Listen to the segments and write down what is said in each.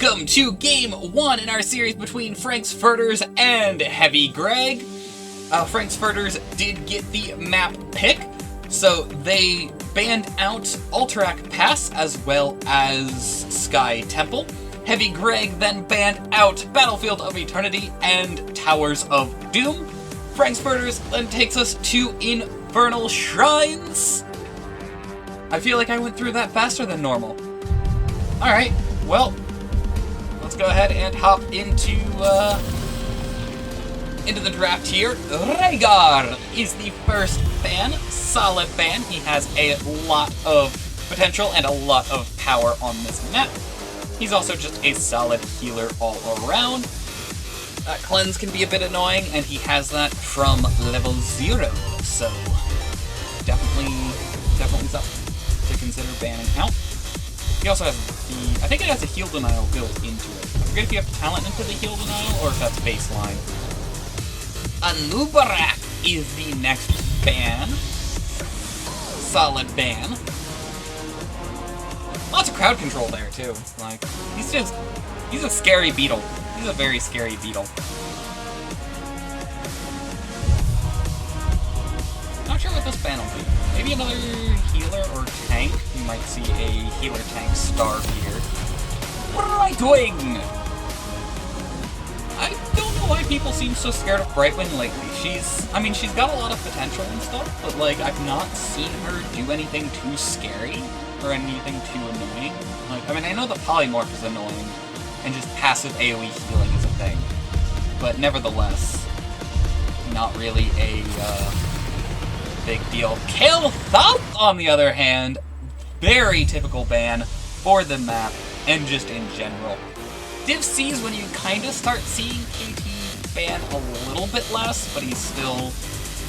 Welcome to Game 1 in our series between Frank's Furters and Heavy Greg. Frank's Furters did get the map pick, so they banned out Alterac Pass as well as Sky Temple. Heavy Greg then banned out Battlefield of Eternity and Towers of Doom. Frank's Furters then takes us to Infernal Shrines. I feel like I went through that faster than normal. Alright, well, let's go ahead and hop into the draft here. Rhaegar is the first ban. Solid ban. He has a lot of potential and a lot of power on this map. He's also just a solid healer all around. Cleanse can be a bit annoying, and he has that from level 0, so definitely something to consider banning out. He also has I think it has a heal denial built into it. I forget if you have talent into the heal denial or if that's baseline. Anubarak is the next ban. Solid ban. Lots of crowd control there too. Like, he's a scary beetle. He's a very scary beetle. Not sure what this ban will be. Maybe another healer or tank. You might see a healer tank star here. Brightwing! I don't know why people seem so scared of Brightwing lately. She's got a lot of potential and stuff, but like, I've not seen her do anything too scary or anything too annoying. Like, I know the polymorph is annoying, and just passive AoE healing is a thing, but nevertheless, not really a big deal. Kel'Thuzad, on the other hand, very typical ban for the map and just in general. Div C is when you kind of start seeing KT ban a little bit less, but he's still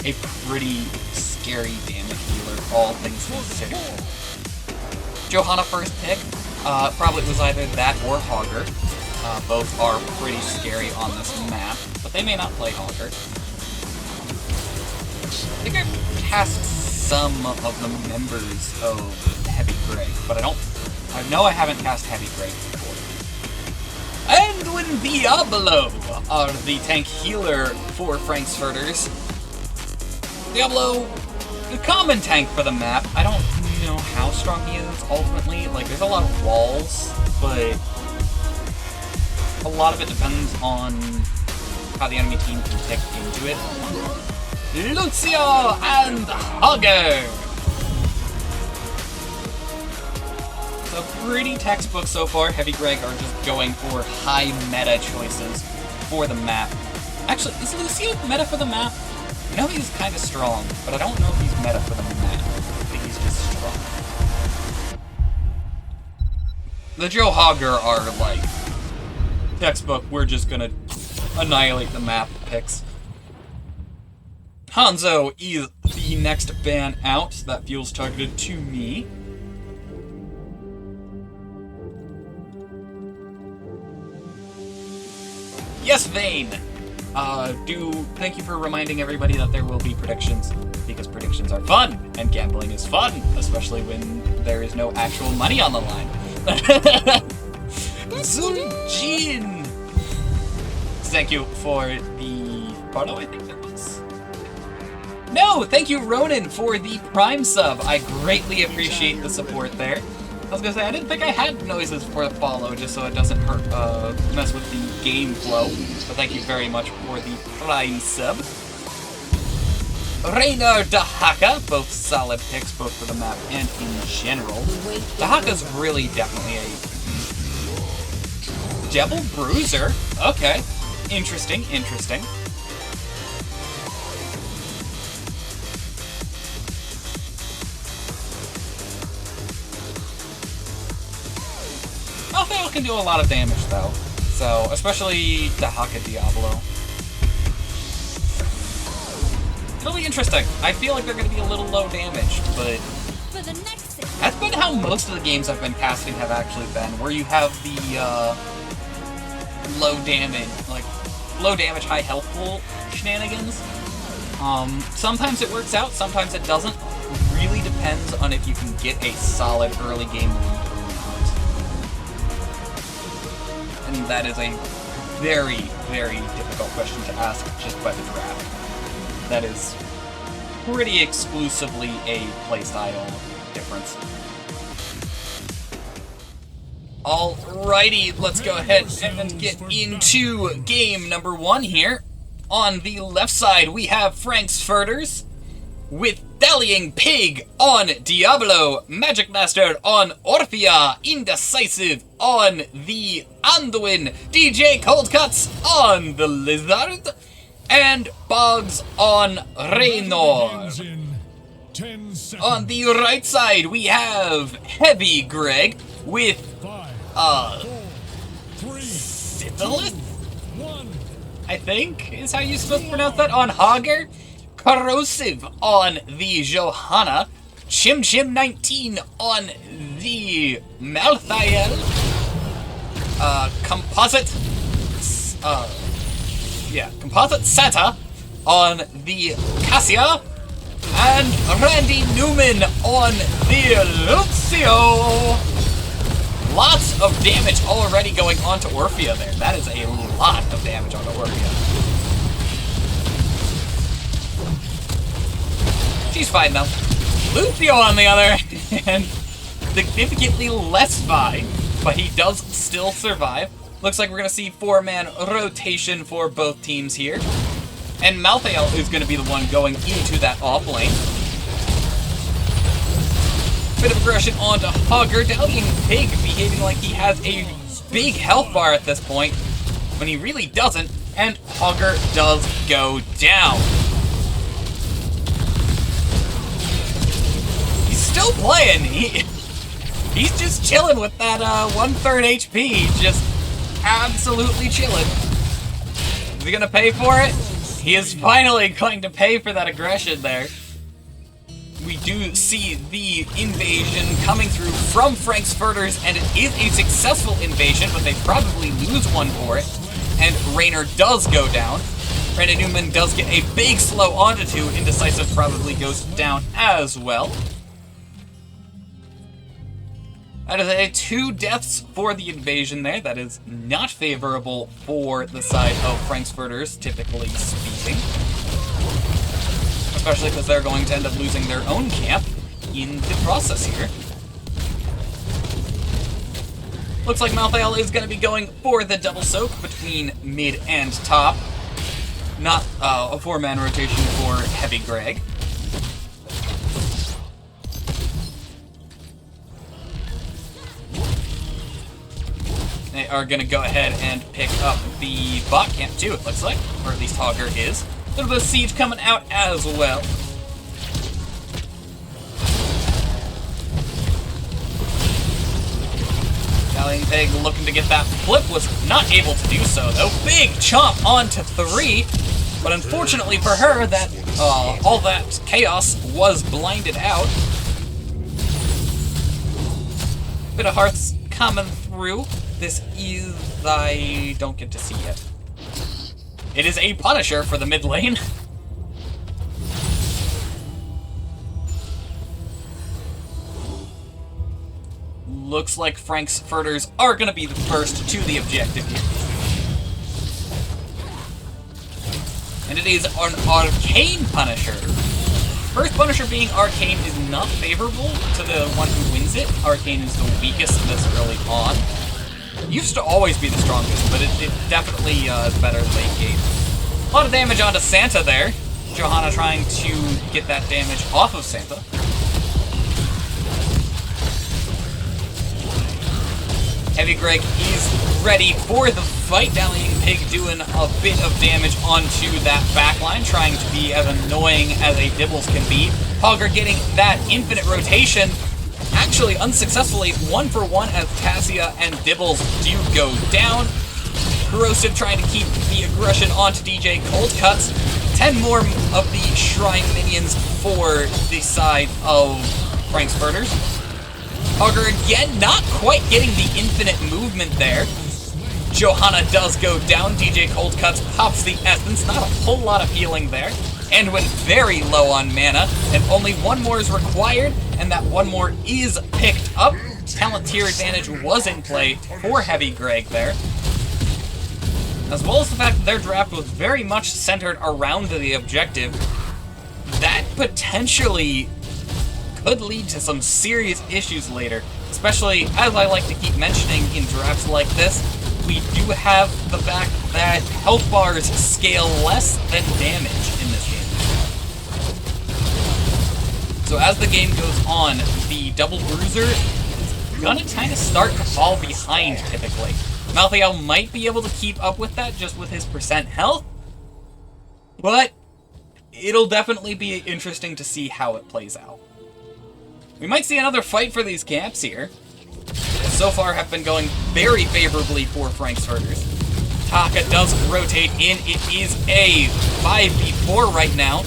a pretty scary damage healer, all things considered. Johanna first pick, probably was either that or Hogger. Both are pretty scary on this map, but they may not play Hogger. I think I've cast some of the members of Heavy Greg, but I know I haven't cast Heavy Greg before. And when Diablo are the tank healer for Frank's Furters. Diablo, the common tank for the map. I don't know how strong he is ultimately. Like, there's a lot of walls, but a lot of it depends on how the enemy team can tick into it. Lucio and Hogger! So pretty textbook so far. Heavy Greg are just going for high meta choices for the map. Actually, is Lucio meta for the map? I know he's kind of strong, but I don't know if he's meta for the map. I think he's just strong. The Joe Hogger are like textbook, we're just gonna annihilate the map picks. Hanzo is the next ban out. That feels targeted to me. Yes, Vane! Thank you for reminding everybody that there will be predictions, because predictions are fun, and gambling is fun, especially when there is no actual money on the line. Sunjin! Thank you for the photo, I think that was. No, thank you, Ronan, for the Prime sub. I greatly appreciate the support there. I was gonna say, I didn't think I had noises for the follow, just so it doesn't mess with the game flow. But thank you very much for the Prime sub. Raynor Dahaka, both solid picks, both for the map and in general. Dahaka's really definitely a Devil Bruiser. Okay, interesting. Alphael can do a lot of damage though, so especially Dahaka Diablo. It'll be interesting. I feel like they're going to be a little low damage, but that's been how most of the games I've been casting have actually been, where you have the low damage, high health pool shenanigans. Sometimes it works out, sometimes it doesn't. It really depends on if you can get a solid early game lead or not. and that is a very, very difficult question to ask just by the draft. That is pretty exclusively a playstyle difference. Alrighty, let's go ahead and get into game number 1 here. On the left side, we have Frank's Furters with Dallying Pig on Diablo, Magic Master on Orphea, Indecisive on the Anduin, DJ Cold Cuts on the Lizard, and Boggs on Raynor. On the right side, we have Heavy Greg with Syphilis, I think is how you're supposed to pronounce that, on Hager, Corrosive on the Johanna, Chim Chim 19 on the Malthael, Composite Santa on the Cassia, and Randy Newman on the Lucio. Lots of damage already going on to Orphea there. That is a lot of damage onto Orphea. She's fine though. Lucio, on the other hand, significantly less fine, but he does still survive. Looks like we're going to see 4-man rotation for both teams here. And Malthael is going to be the one going into that off lane. Bit of aggression onto Hogger. Dallying Pig behaving like he has a big health bar at this point, when he really doesn't, and Hogger does go down. He's still playing. He's just chilling with that 1/3 HP, just absolutely chilling. Is he gonna pay for it? He is finally going to pay for that aggression there. We do see the invasion coming through from Frank's Furters, and it is a successful invasion, but they probably lose one for it. And Raynor does go down. Randy Newman does get a big slow onto 2. Indecisive probably goes down as well. That is a 2 deaths for the invasion there. That is not favorable for the side of Frank's Furters, typically speaking. Especially because they're going to end up losing their own camp in the process here. Looks like Malthael is going to be going for the double soak between mid and top. Not a 4-man rotation for Heavy Greg. They are going to go ahead and pick up the bot camp too, it looks like. Or at least Hogger is. A little bit of siege coming out as well. Dallying Pig looking to get that flip, was not able to do so though. Big chomp onto 3, but unfortunately for her, that all that chaos was blinded out. Bit of hearts coming through. This is, I don't get to see yet. It is a Punisher for the mid lane. Looks like Frank's Furters are going to be the first to the objective here. And it is an Arcane Punisher. First Punisher being Arcane is not favorable to the one who wins it. Arcane is the weakest this early on. Used to always be the strongest, but it definitely is better late game. A lot of damage onto Santa there. Johanna trying to get that damage off of Santa. Heavy Greg is ready for the fight. Dallying Pig doing a bit of damage onto that backline, trying to be as annoying as a Dibbles can be. Hogger getting that infinite rotation. Actually, unsuccessfully, 1-for-1 as Cassia and Dibbles do go down. Corrosive trying to keep the aggression onto DJ Cold Cuts. 10 more of the Shrine minions for the side of Frank's Furters. Hogger again, not quite getting the infinite movement there. Johanna does go down. DJ Cold Cuts pops the essence. Not a whole lot of healing there. And went very low on mana, and only 1 more is required, and that 1 more is picked up. Talent tier advantage was in play for Heavy Greg there. as well as the fact that their draft was very much centered around the objective, that potentially could lead to some serious issues later. Especially, as I like to keep mentioning in drafts like this, we do have the fact that health bars scale less than damage in this game. So as the game goes on, the double bruiser is gonna kind of start to fall behind typically. Malthael might be able to keep up with that just with his percent health, but it'll definitely be interesting to see how it plays out. We might see another fight for these camps here. So far have been going very favorably for Frank's Furters. Dahaka does rotate in. It is a 5v4 right now,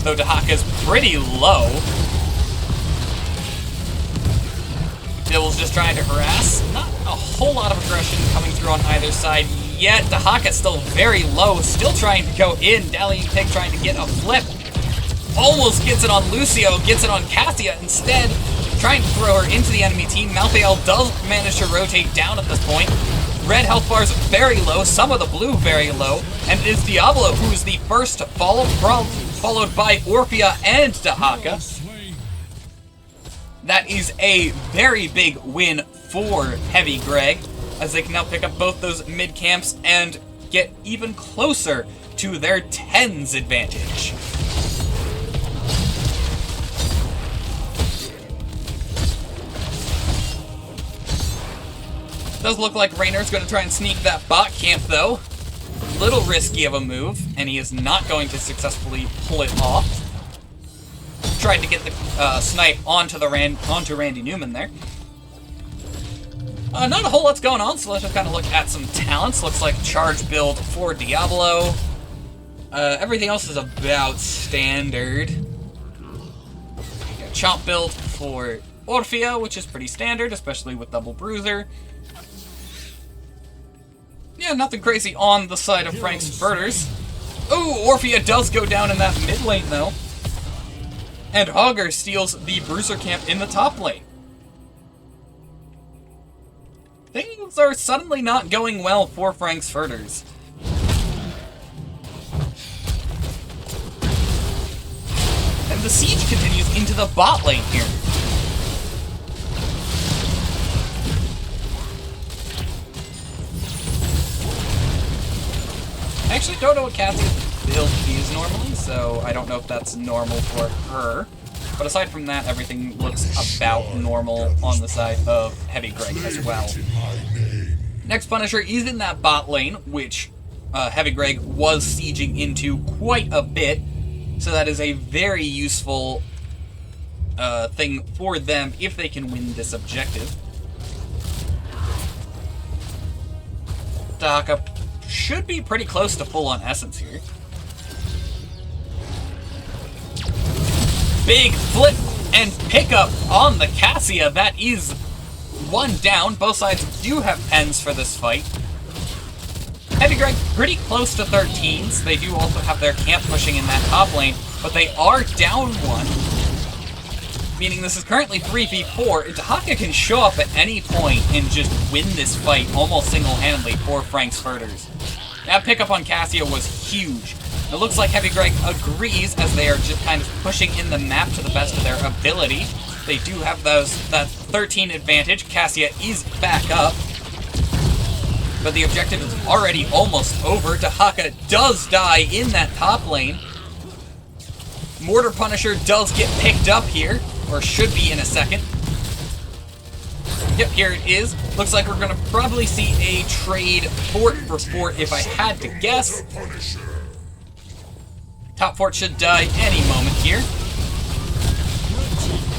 though Dahaka's pretty low. Devil's just trying to harass. Not a whole lot of aggression coming through on either side yet. Dahaka's still very low, still trying to go in. Dallying Pig trying to get a flip. Almost gets it on Lucio, gets it on Cassia instead. Trying to throw her into the enemy team. Malthael does manage to rotate down at this point. Red health bars very low, some of the blue very low, and it is Diablo who is the first to fall, followed by Orphea and Dahaka. That is a very big win for Heavy Greg, as they can now pick up both those mid camps and get even closer to their 10s advantage. Does look like Raynor's going to try and sneak that bot camp, though. Little risky of a move, and he is not going to successfully pull it off. Tried to get the snipe onto Randy Newman there. Not a whole lot's going on, so let's just kind of look at some talents. Looks like charge build for Diablo. Everything else is about standard. Chomp build for Orphea, which is pretty standard, especially with double bruiser. Yeah, nothing crazy on the side of Frank's Furters. Ooh, Orphea does go down in that mid lane, though. And Augur steals the bruiser camp in the top lane. Things are suddenly not going well for Frank's Furters. And the siege continues into the bot lane here. I actually don't know what Cassie's build is normally, so I don't know if that's normal for her. But aside from that, everything looks about normal on the side of Heavy Greg as well. Next Punisher is in that bot lane, which Heavy Greg was sieging into quite a bit. So that is a very useful thing for them if they can win this objective. Dahaka should be pretty close to full-on essence here. Big flip and pickup on the Cassia. That is one down. Both sides do have pens for this fight. Heavy Greg pretty close to 13s. They do also have their camp pushing in that top lane, but they are down one. Meaning this is currently 3v4, and Dahaka can show up at any point and just win this fight almost single-handedly for Frank's Furters. That pickup on Cassia was huge. It looks like Heavy Greg agrees as they are just kind of pushing in the map to the best of their ability. They do have that 13 advantage. Cassia is back up. But the objective is already almost over. Dahaka does die in that top lane. Mortar Punisher does get picked up here, or should be in a second. Yep, here it is. Looks like we're going to probably see a trade fort for fort if I had to guess. Top fort should die any moment here.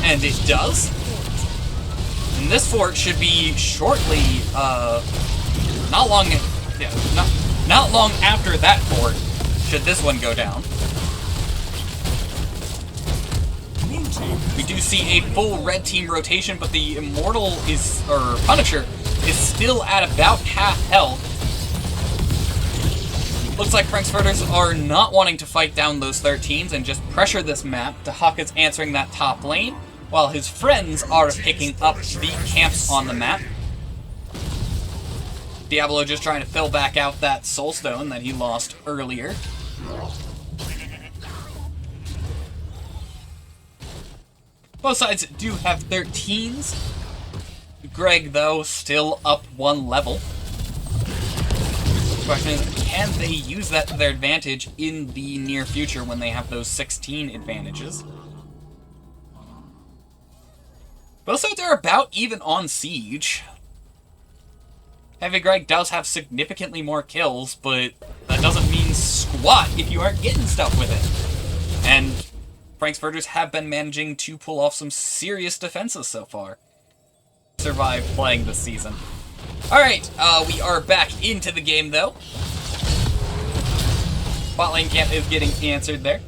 And it does. And this fort should be shortly, not long after that fort should this one go down. We do see a full red team rotation, but the Immortal or Punisher is still at about half health. Looks like Frank's Furters are not wanting to fight down those 13s and just pressure this map. Dahaka's answering that top lane, while his friends are picking up the camps on the map. Diablo just trying to fill back out that Soul Stone that he lost earlier. Both sides do have 13s. Greg, though, still up 1 level. The question is, can they use that to their advantage in the near future when they have those 16 advantages? Both sides are about even on Siege. Heavy Greg does have significantly more kills, but that doesn't mean squat if you aren't getting stuff with it. And Frank's Furters have been managing to pull off some serious defenses so far. Survived playing this season. Alright, we are back into the game though. Bot lane camp is getting answered there.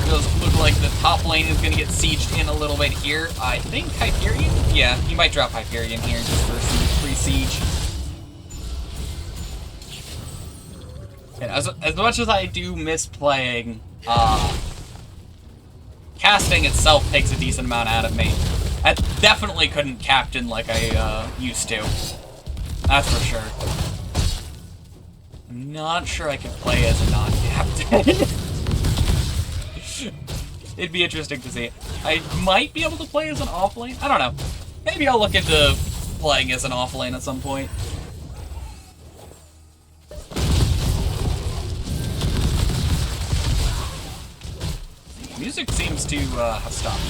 Does look like the top lane is going to get sieged in a little bit here. I think Hyperion? Yeah, he might drop Hyperion here just for some free siege. And as much as I do miss playing, casting itself takes a decent amount out of me. I definitely couldn't captain like I used to. That's for sure. I'm not sure I could play as a non-captain. It'd be interesting to see. I might be able to play as an offlane. I don't know. Maybe I'll look into playing as an offlane at some point. Music seems to have stopped.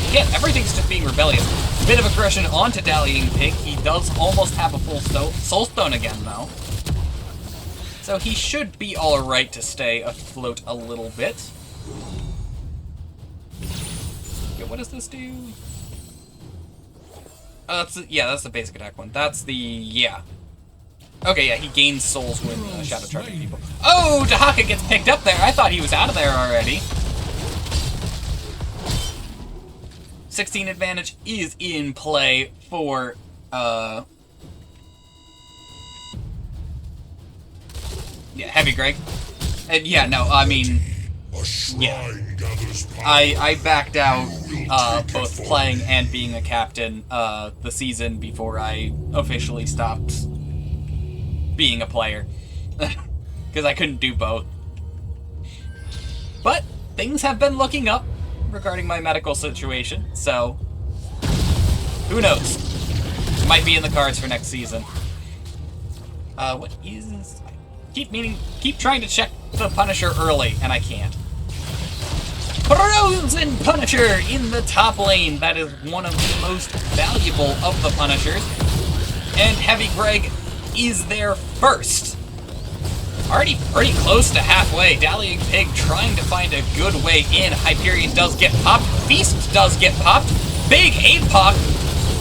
Again, everything's just being rebellious. Bit of aggression onto Dallying Pig. He does almost have a full Soul Stone again, though. So he should be alright to stay afloat a little bit. Okay, what does this do? That's the basic attack one. That's the... yeah. Okay, yeah, he gains souls when shadow charging people. Oh, Dahaka gets picked up there. I thought he was out of there already. 16 advantage is in play for, yeah, Heavy Greg. And yeah, no, I mean, yeah. I backed out, both playing and being a captain, the season before I officially stopped being a player. Because I couldn't do both. But things have been looking up regarding my medical situation, so who knows? Might be in the cards for next season. What is... keep trying to check the Punisher early, and I can't. Frozen Punisher in the top lane. That is one of the most valuable of the Punishers. And Heavy Greg is there first. Already pretty close to halfway. Dallying Pig trying to find a good way in. Hyperion does get popped. Feast does get popped. Big APOC.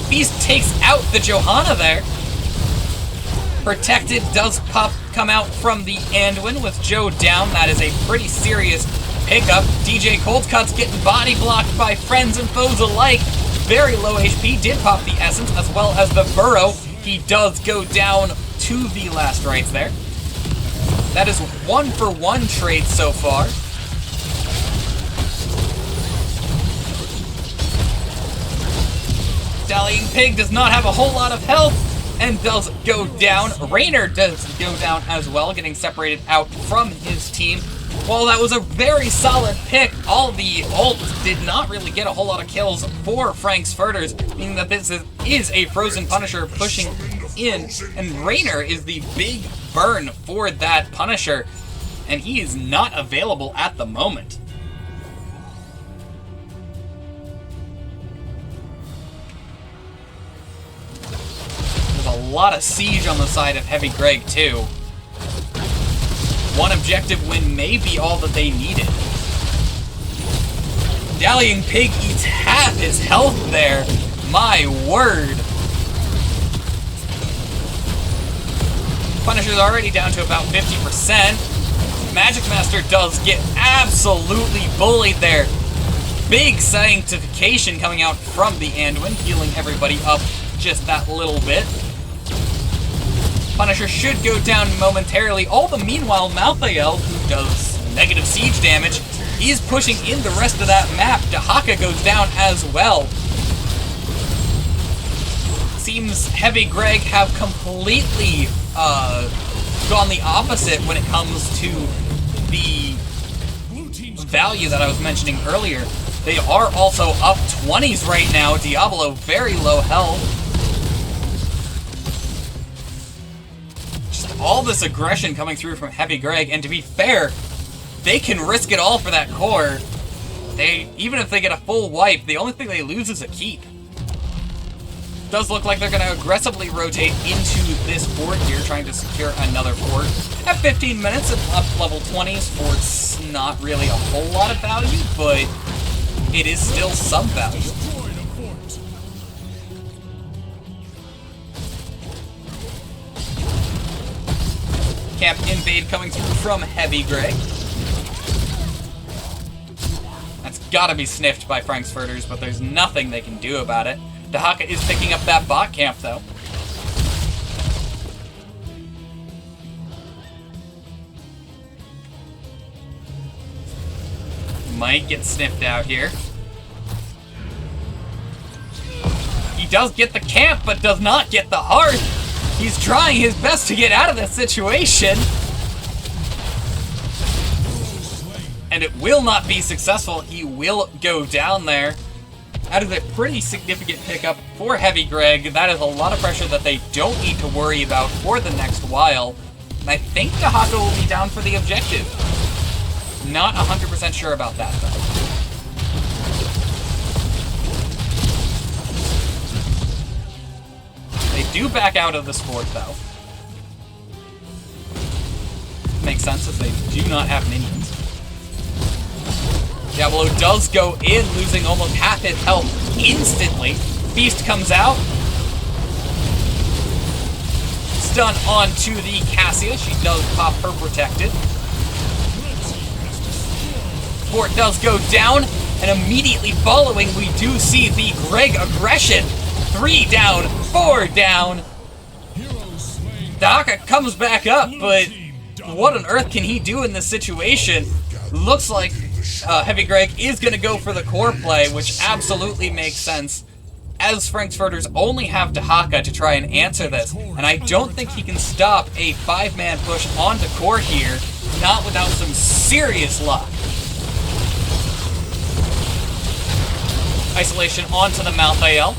Feast takes out the Johanna there. Protected does come out from the Anduin with Joe down. That is a pretty serious pickup. DJ Coldcut's getting body blocked by friends and foes alike. Very low HP. Did pop the Essence as well as the Burrow. He does go down to the last rites there. That is 1-for-1 trade so far. Dallying Pig does not have a whole lot of health and does go down. Raynor does go down as well, getting separated out from his team. While that was a very solid pick, all the ults did not really get a whole lot of kills for Frank's Furters, meaning that this is a Frozen Punisher pushing in, and Raynor is the big burn for that Punisher, and he is not available at the moment. There's a lot of siege on the side of Heavy Greg too. One objective win may be all that they needed. Dallying Pig eats half his health there. My word. Punisher's already down to about 50%. Magic Master does get absolutely bullied there. Big sanctification coming out from the Anduin, healing everybody up just that little bit. Punisher should go down momentarily. All the meanwhile, Malthael, who does negative siege damage, is pushing in the rest of that map. Dahaka goes down as well. Seems Heavy Greg have completely gone the opposite when it comes to the value that I was mentioning earlier. They are also up 20s right now. Diablo very low health. Just all this aggression coming through from Heavy Greg, and to be fair, they can risk it all for that core. Even if they get a full wipe, the only thing they lose is a keep. Does look like they're going to aggressively rotate into this fort here, trying to secure another fort. At 15 minutes, it's up level 20s. Fort's not really a whole lot of value, but it is still some value. Camp invade coming through from Heavy Greg. That's gotta be sniffed by Frank's Furters, but there's nothing they can do about it. Dahaka is picking up that bot camp, though. Might get sniffed out here. He does get the camp, but does not get the hearth. He's trying his best to get out of this situation. And it will not be successful. He will go down there. That is a pretty significant pickup for Heavy Greg. That is a lot of pressure that they don't need to worry about for the next while. And I think Dahaka will be down for the objective. Not 100% sure about that, though. They do back out of this fort, though. Makes sense if they do not have minions. Diablo does go in, losing almost half his health instantly. Feast comes out. Stun onto the Cassia. She does pop her protected. Fort does go down, and immediately following, we do see the Greg aggression. 3 down, 4 down. Dahaka comes back up, but what on earth can he do in this situation? Looks like Heavy Greg is going to go for the core play, which absolutely makes sense, as Frank's Furters only have Dahaka to try and answer this, and I don't think he can stop a 5-man push onto core here, not without some serious luck. Isolation onto the Malthael.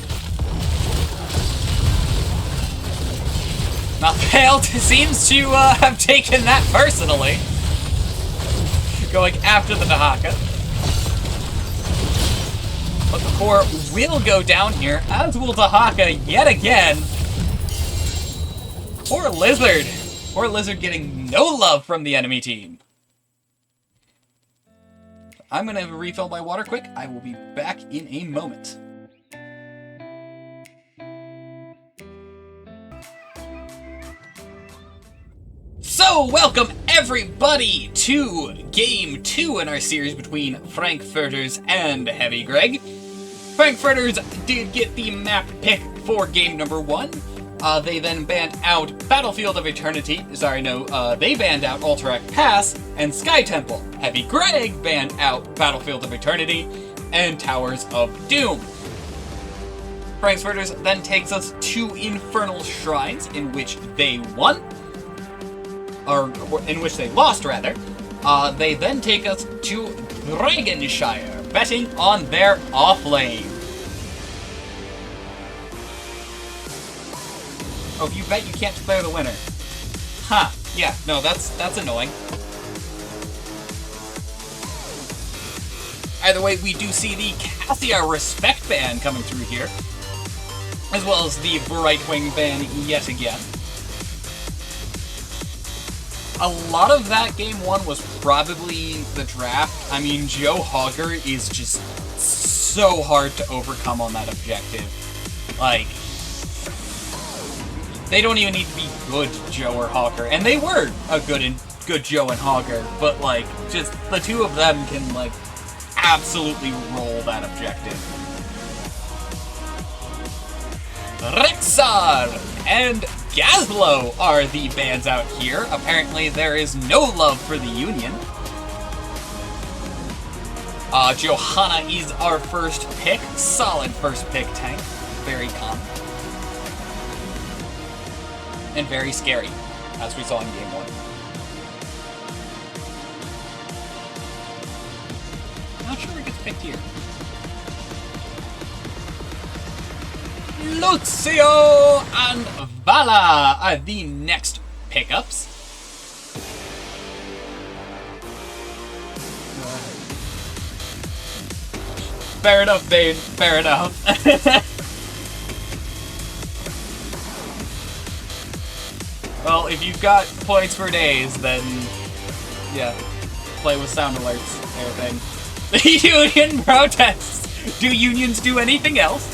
Malthael seems to have taken that personally. Going after the Dahaka. But the core will go down here, as will Dahaka yet again. Poor Lizard. Poor Lizard getting no love from the enemy team. I'm going to refill my water quick. I will be back in a moment. So, welcome everybody to Game 2 in our series between Frank Furters and Heavy Greg. Frank Furters did get the map pick for game number 1. They then banned out Battlefield of Eternity. They banned out Alterac Pass and Sky Temple. Heavy Greg banned out Battlefield of Eternity and Towers of Doom. Frank's Furters then takes us to Infernal Shrines, in which they won. Or in which they lost, rather. They then take us to Dragonshire, betting on their off-lane. Oh, if you bet, you can't declare the winner. Huh. Yeah, no, that's annoying. Either way, we do see the Cassia Respect ban coming through here, as well as the Brightwing ban yet again. A lot of that game 1 was probably the draft. I mean, Joe Hogger is just so hard to overcome on that objective. Like, they don't even need to be good Joe or Hogger, and they were a good Joe and Hogger, but like, just the two of them can like absolutely roll that objective. Rexar and Gazlo are the bans out here. Apparently there is no love for the Union. Johanna is our first pick. Solid first pick tank. Very calm. And very scary, as we saw in game 1. Not sure who gets picked here. Lucio and Vala are the next pickups. Fair enough, Bane. Fair enough. Well, if you've got points for days, then yeah, play with sound alerts, everything. The union protests. Do unions do anything else?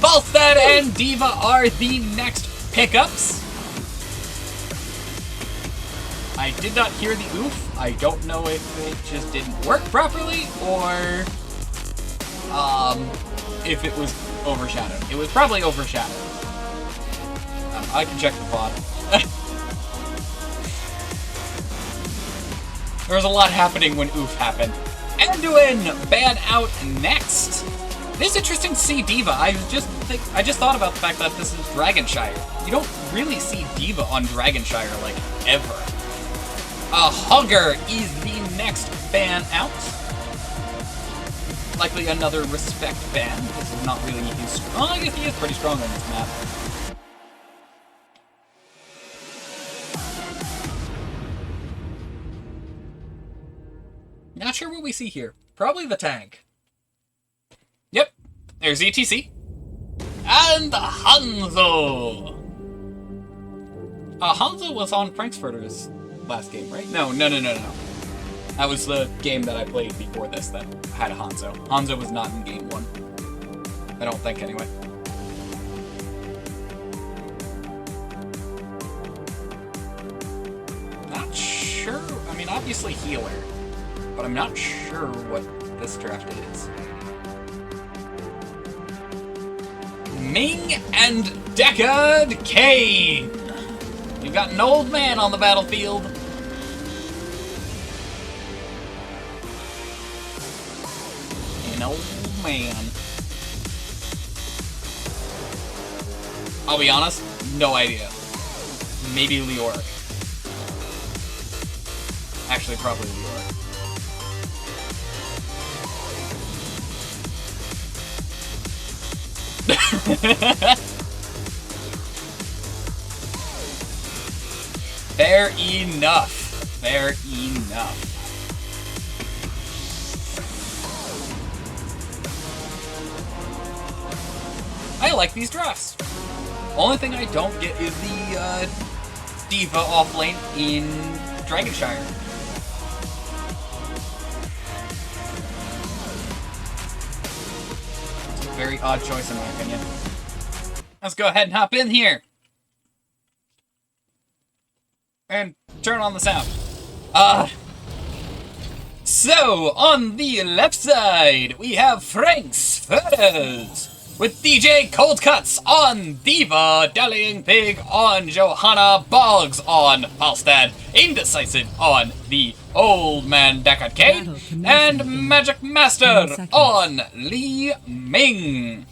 Falstad and Diva are the next pickups. I did not hear the oof. I don't know if it just didn't work properly or if it was overshadowed. It was probably overshadowed. I can check the VOD. There was a lot happening when oof happened. Anduin ban out next. It is interesting to see Diva. I just thought about the fact that this is Dragonshire. You don't really see Diva on Dragonshire like ever. Hugger is the next ban out. Likely another respect ban. This is not really his. Oh, I guess he is pretty strong on this map. Not sure what we see here. Probably the tank. Yep. There's ETC. And Hanzo! Hanzo was on Furters last game, right? No. That was the game that I played before this that had a Hanzo. Hanzo was not in game 1. I don't think, anyway. Not sure. I mean, obviously healer. But I'm not sure what this draft is. Ming and Deckard Kane! You've got an old man on the battlefield. An old man. I'll be honest, no idea. Maybe Leoric. Actually, probably Leoric. Fair enough. Fair enough. I like these drafts. Only thing I don't get is the Diva offlane in Dragonshire. It's a very odd choice in my opinion. Let's go ahead and hop in here. And turn on the sound. So, on the left side, we have Frank's Furters, with DJ Cold Cuts on Diva, Dallying Pig on Johanna, Boggs on Falstad, Indecisive on the Old Man Deckard Kane, and Magic Master on Li Ming.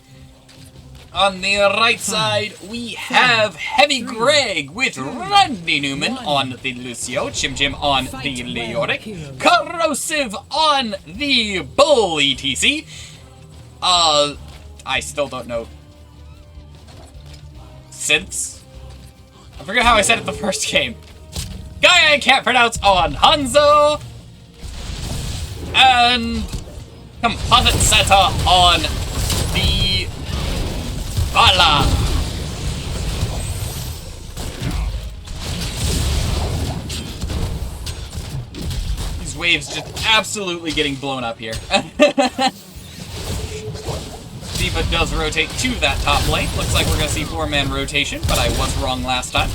On the right side, we have Heavy Greg with Randy Newman on the Lucio, Chim Chim on the Leoric, Corrosive on the Bull ETC. I still don't know. Synths? I forget how I said it the first game. Guy I can't pronounce on Hanzo. And Composite Santa on the Vala. These waves just absolutely getting blown up here. Diva does rotate to that top lane. Looks like we're going to see 4-man rotation, but I was wrong last time.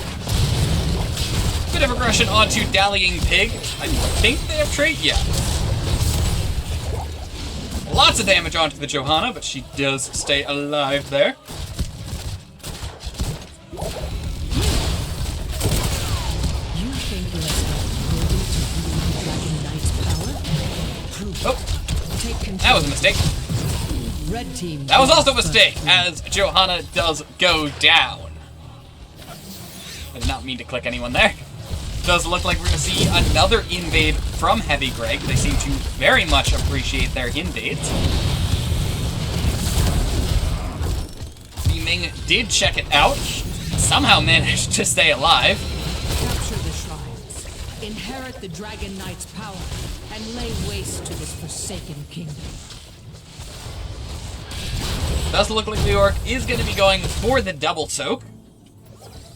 Bit of aggression onto Dallying Pig. I think they have trait? Yeah. Lots of damage onto the Johanna, but she does stay alive there. That was a mistake. Red team. That was also a mistake, as Johanna does go down. I did not mean to click anyone there. Does look like we're going to see another invade from Heavy Greg. They seem to very much appreciate their invades. Ming did check it out, somehow managed to stay alive. Capture the shrines, inherit the Dragon Knight's power, and lay waste to this forsaken kingdom. Does look like New York is going to be going for the double soak.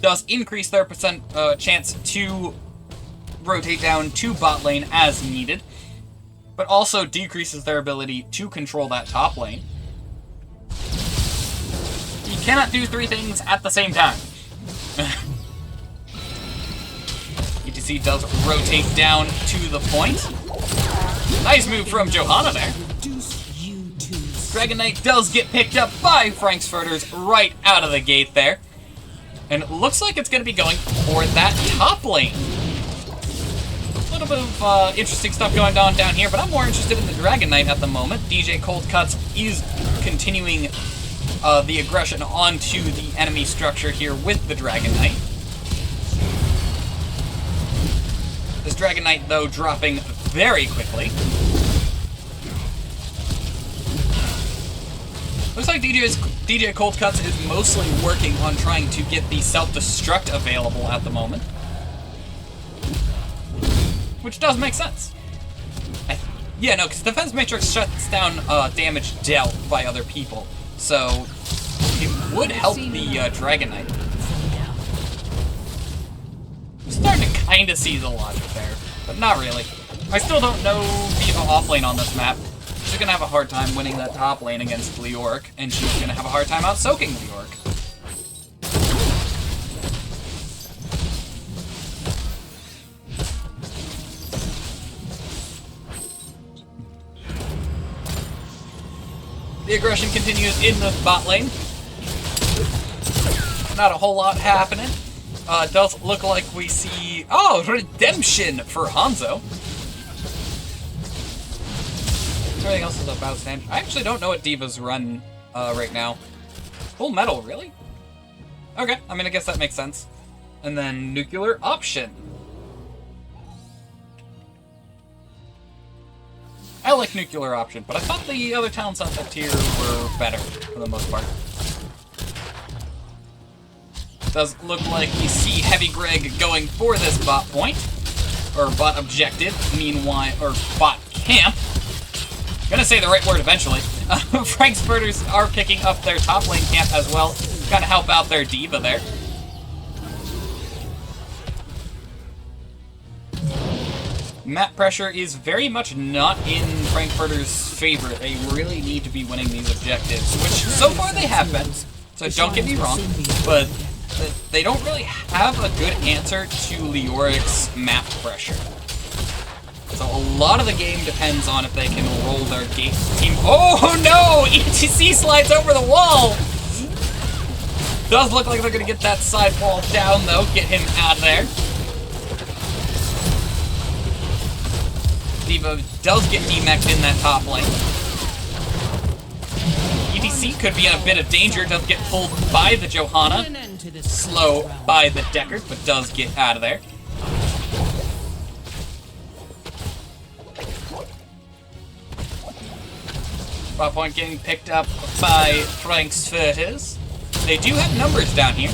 Does increase their chance to rotate down to bot lane as needed, but also decreases their ability to control that top lane. You cannot do three things at the same time. ETC does rotate down to the point. Nice move from Johanna there. Dragon Knight does get picked up by Frank's Furters right out of the gate there. And it looks like it's going to be going for that top lane. A little bit of interesting stuff going on down here, but I'm more interested in the Dragon Knight at the moment. DJ Cold Cuts is continuing the aggression onto the enemy structure here with the Dragon Knight. This Dragon Knight, though, dropping very quickly. Looks like DJ Cold Cuts is mostly working on trying to get the self-destruct available at the moment. Which does make sense. Yeah, no, because Defense Matrix shuts down damage dealt by other people. So, it would help the Dragon Knight. I'm starting to kind of see the logic there, but not really. I still don't know Diva offlane on this map. She's going to have a hard time winning that top lane against Leoric, and she's going to have a hard time out-soaking Leoric. The aggression continues in the bot lane. Not a whole lot happening. It does look like we see... Oh, redemption for Hanzo. Everything else is about stand. I actually don't know what Diva's run right now. Full metal, really? Okay, I mean, I guess that makes sense. And then nuclear option. I like nuclear option, but I thought the other talents on that tier were better for the most part. Does look like we see Heavy Greg going for this bot point, or bot objective, meanwhile, or bot camp. Gonna say the right word eventually. Frank's Furters are picking up their top lane camp as well. Gotta help out their Diva there. Map pressure is very much not in Frank Furters' favor. They really need to be winning these objectives, which so far they have been. So don't get me wrong, but they don't really have a good answer to Leoric's map pressure. So a lot of the game depends on if they can roll their gate team. Oh no! ETC slides over the wall! Does look like they're gonna get that side wall down though, get him out of there. Diva does get demeched in that top lane. ETC could be in a bit of danger, does get pulled by the Johanna. Slow by the Deckard, but does get out of there. Spot point getting picked up by Frank's Furters. They do have numbers down here.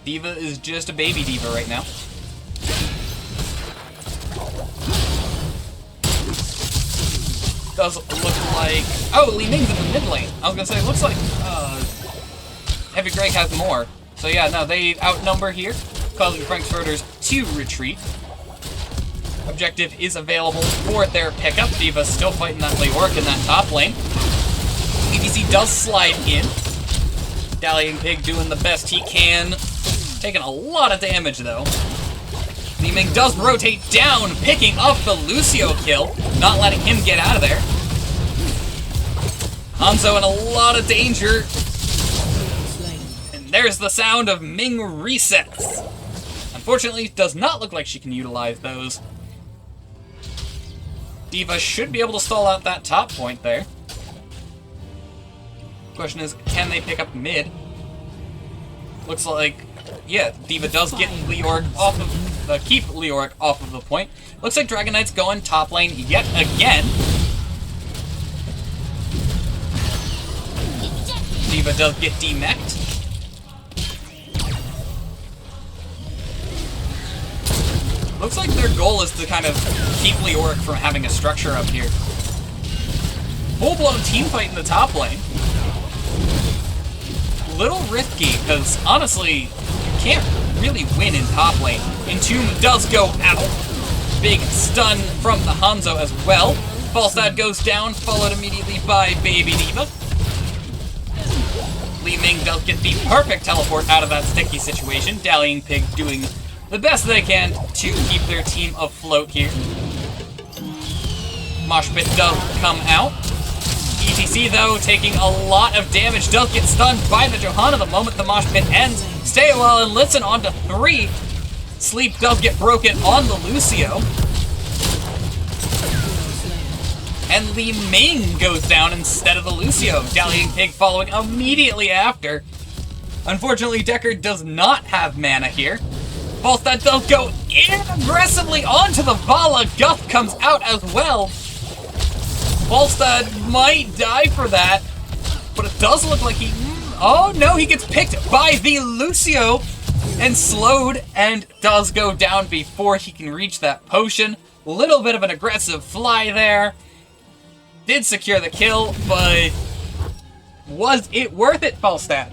Diva is just a baby Diva right now. Does look like... Oh, Li Ming's in the mid lane. I was gonna say, it looks like Heavy Greg has more. So yeah, no, they outnumber here, causing Frank's Furters to retreat. Objective is available for their pickup. Diva's still fighting that Leoric in that top lane. ETC does slide in. Dallying Pig doing the best he can. Taking a lot of damage, though. Li Ming does rotate down, picking up the Lucio kill, not letting him get out of there. Hanzo in a lot of danger. And there's the sound of Ming resets. Unfortunately, does not look like she can utilize those. D.Va should be able to stall out that top point there. Question is, can they pick up mid? Looks like, yeah, D.Va does get Leoric off of, keep Leoric off of the point. Looks like Dragon Knight's going top lane yet again. D.Va does get demech'd. Looks like their goal is to kind of keep Leoric from having a structure up here. Full-blown team fight in the top lane. Little risky, because honestly, you can't really win in top lane. Entomb does go out. Big stun from the Hanzo as well. Falstad goes down, followed immediately by Baby D.Va. Li Ming does get the perfect teleport out of that sticky situation. Dallying Pig doing the best they can to keep their team afloat here. Moshpit does come out. ETC, though, taking a lot of damage, does get stunned by the Johanna the moment the mosh pit ends. Stay a while and listen on to 3. Sleep does get broken on the Lucio. And Li Ming goes down instead of the Lucio. Dallying Pig following immediately after. Unfortunately, Deckard does not have mana here. Falstad does go in aggressively onto the Vala. Guth comes out as well. Falstad might die for that, but it does look like he... Oh no, he gets picked by the Lucio and slowed and does go down before he can reach that potion. Little bit of an aggressive fly there. Did secure the kill, but was it worth it, Falstad?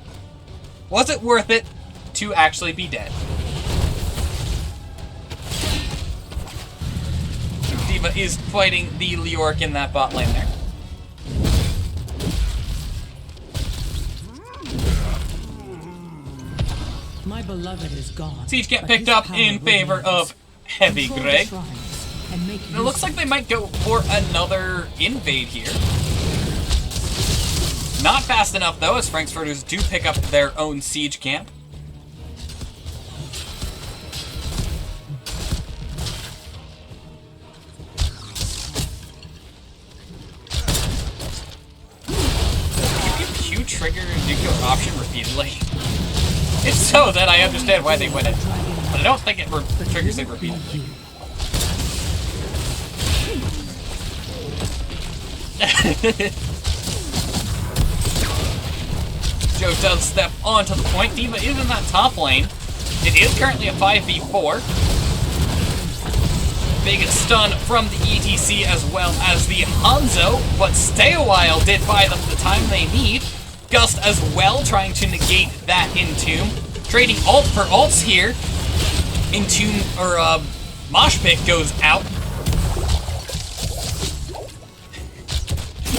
Was it worth it to actually be dead? D.Va is fighting the Leoric in that bot lane there. My beloved is gone. Siege get picked up in favor of Heavy Greg. It looks like they might go for another invade here. Not fast enough though, as Frankfurters do pick up their own siege camp. Trigger nuclear option repeatedly. If so, then I understand why they win it. But I don't think it triggers it repeatedly. Joe does step onto the point. D.Va is in that top lane. It is currently a 5v4. Big stun from the ETC as well as the Hanzo, but Stay a While did buy them the time they need. Gust as well, trying to negate that Entomb. Trading ult for ults here. Entomb, or Moshpit goes out.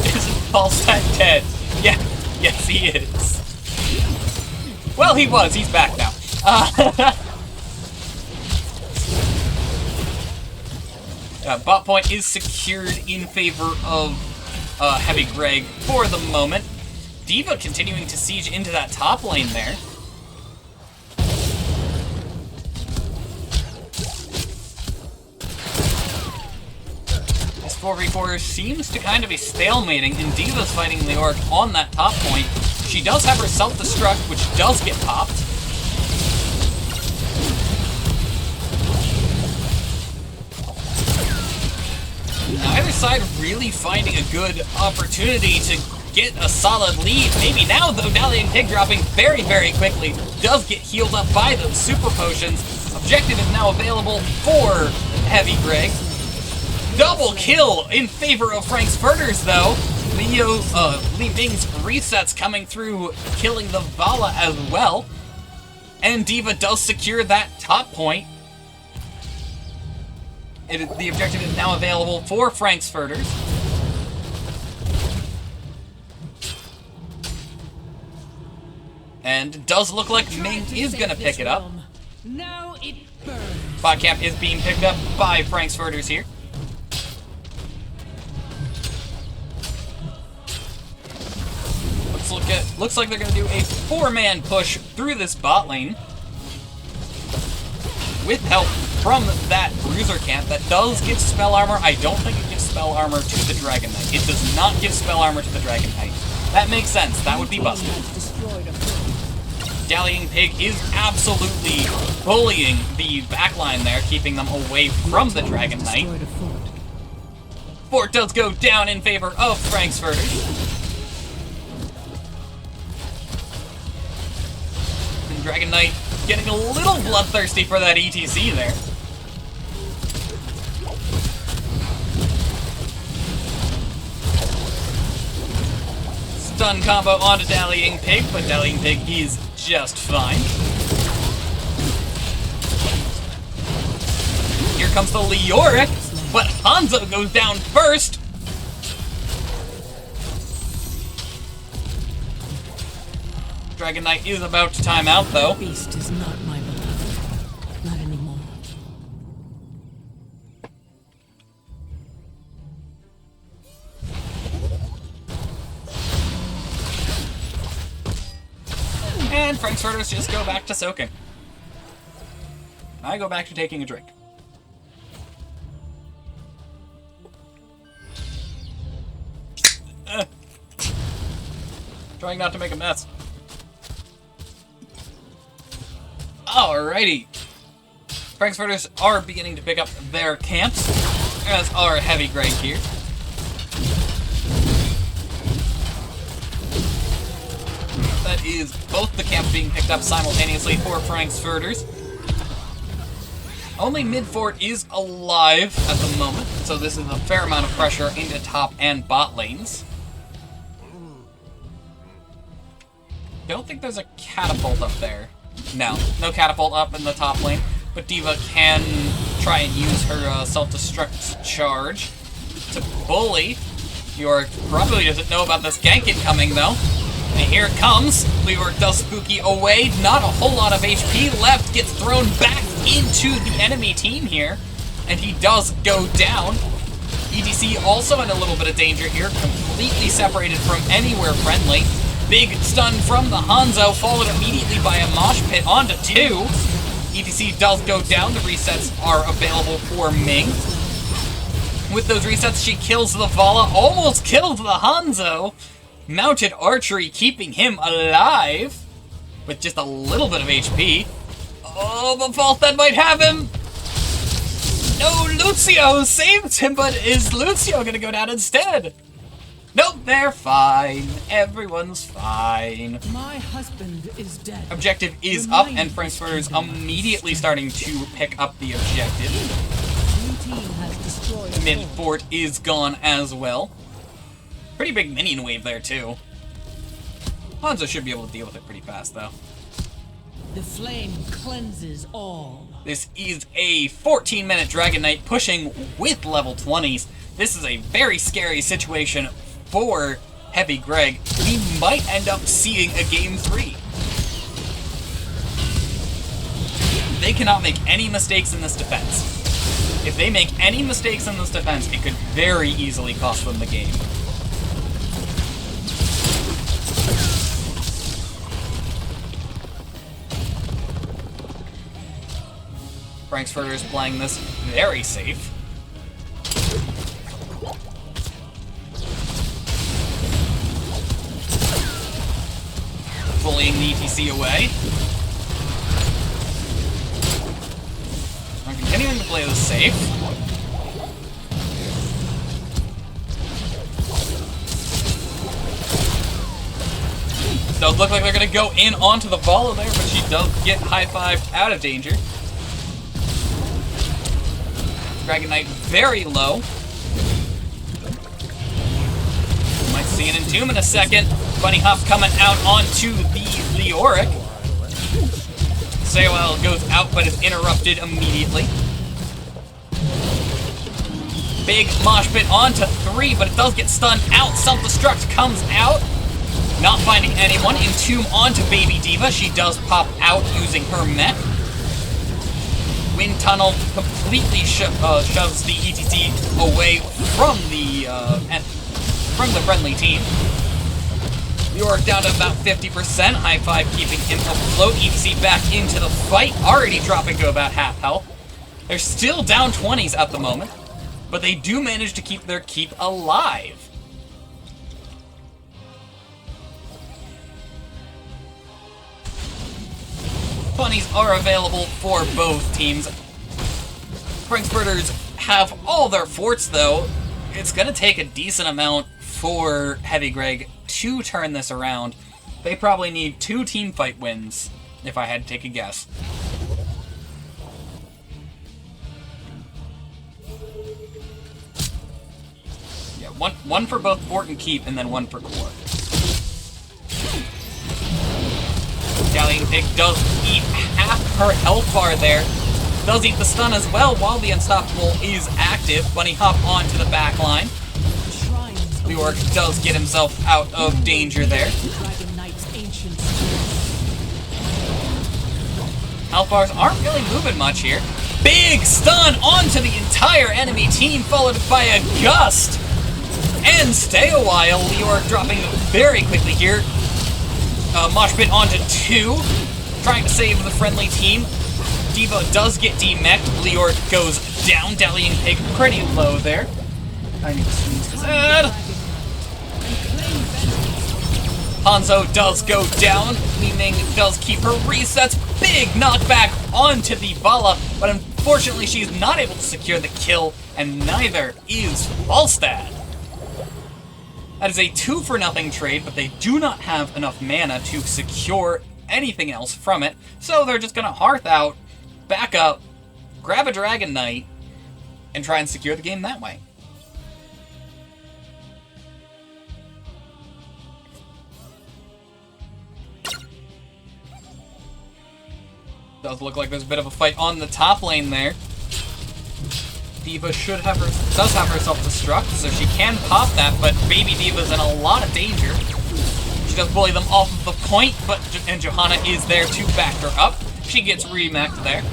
Is Falstad dead? Yeah, yes he is. Well, he was, he's back now. Bot point is secured in favor of Heavy Greg for the moment. D.Va continuing to siege into that top lane there. This 4v4 seems to kind of be stalemating, and D.Va's fighting Leoric on that top point. She does have her self-destruct, which does get popped. Either side really finding a good opportunity to get a solid lead. Maybe now, though, Dallying Pig dropping very, very quickly. Does get healed up by those super potions. Objective is now available for Heavy Greg. Double kill in favor of Frank's Furters, though. Li Ming's resets coming through, killing the Vala as well. And D.Va does secure that top point. The objective is now available for Frank's Furters. And it does look like Ming is going to pick it up. Now it burns. Bot camp is being picked up by Frank's Furters here. Looks like they're going to do a 4-man push through this bot lane. With help from that bruiser camp that does get spell armor. I don't think it gives spell armor to the Dragon Knight. It does not give spell armor to the Dragon Knight. That makes sense. That would be busted. Dallying Pig is absolutely bullying the backline there, keeping them away from the Dragon Knight. Fort does go down in favor of Frank's Furters. And Dragon Knight getting a little bloodthirsty for that ETC there. Stun combo onto Dallying Pig, but Dallying Pig is just fine. Here comes the Leoric, but Hanzo goes down first. Dragon Knight is about to time out, though. Beast is not my beloved. Not anymore. And Frank's Furters just go back to soaking. I go back to taking a drink. Trying not to make a mess. Alrighty. Frank's Furters are beginning to pick up their camps, as are Heavy Greg here. That is both the camps being picked up simultaneously for Frank's Furters. Only mid-fort is alive at the moment, so this is a fair amount of pressure into top and bot lanes. Don't think there's a catapult up there. No catapult up in the top lane, but D.Va can try and use her self-destruct charge to bully. Leoric probably doesn't know about this gank incoming, though. And here it comes. Leoric does spooky away. Not a whole lot of HP left. Gets thrown back into the enemy team here. And he does go down. ETC also in a little bit of danger here. Completely separated from anywhere friendly. Big stun from the Hanzo, followed immediately by a mosh pit onto 2. ETC does go down. The resets are available for Ming. With those resets, she kills the Vala. Almost kills the Hanzo. Mounted archery keeping him alive with just a little bit of HP. Oh, but False Dead might have him. No, Lucio saves him, but is Lucio gonna go down instead? Nope, they're fine. Everyone's fine. My husband is dead. Objective is up, and Frank's Furters immediately starting to pick up the objective. Mid-fort is gone as well. Pretty big minion wave there, too. Hanzo should be able to deal with it pretty fast, though. The flame cleanses all. This is a 14-minute Dragon Knight pushing with level 20s. This is a very scary situation for Heavy Greg. We might end up seeing a Game 3. They cannot make any mistakes in this defense. If they make any mistakes in this defense, it could very easily cost them the game. Frank's Furters playing this very safe. Bullying the ETC away. I'm continuing to play this safe. Does look like they're going to go in onto the Vala there, but she does get high-fived out of danger. Dragon Knight very low. Might see an Entomb in a second. Bunny Hop coming out onto the Leoric. Saywell goes out but is interrupted immediately. Big mosh pit onto 3, but it does get stunned out. Self-destruct comes out. Not finding anyone. Entomb onto Baby D.Va. She does pop out using her mech. Wind Tunnel completely shoves the ETC away from the friendly team. Leoric down to about 50%. High five keeping him afloat. ETC back into the fight. Already dropping to about half health. They're still down 20s at the moment. but they do manage to keep their keep alive. Bunnies are available for both teams. Furters have all their forts, though. It's going to take a decent amount for Heavy Greg to turn this around. They probably need 2 teamfight wins, if I had to take a guess. Yeah, one for both fort and keep, and then 1 for core. Dallying Pig does eat half her health bar there. Does eat the stun as well while the Unstoppable is active. Bunny hop onto the back line. Leoric does get himself out of danger there. Health bars aren't really moving much here. Big stun onto the entire enemy team, followed by a gust. And stay a while. Leoric dropping very quickly here. Mosh pit onto 2, trying to save the friendly team. D.Va does get demeched. Leoric goes down. Dallying Pig pretty low there. I need to squeeze his head. Hanzo does go down. Li Ming does keep her resets. Big knockback onto the Vala, but unfortunately she's not able to secure the kill, and neither is Falstad. That is a 2-for-0 trade, but they do not have enough mana to secure anything else from it, so they're just going to Hearth out, back up, grab a Dragon Knight, and try and secure the game that way. Does look like there's a bit of a fight on the top lane there. D.Va does have her self-destruct, so she can pop that, but Baby D.Va's in a lot of danger. She does bully them off of the point, and Johanna is there to back her up. She gets remexed there.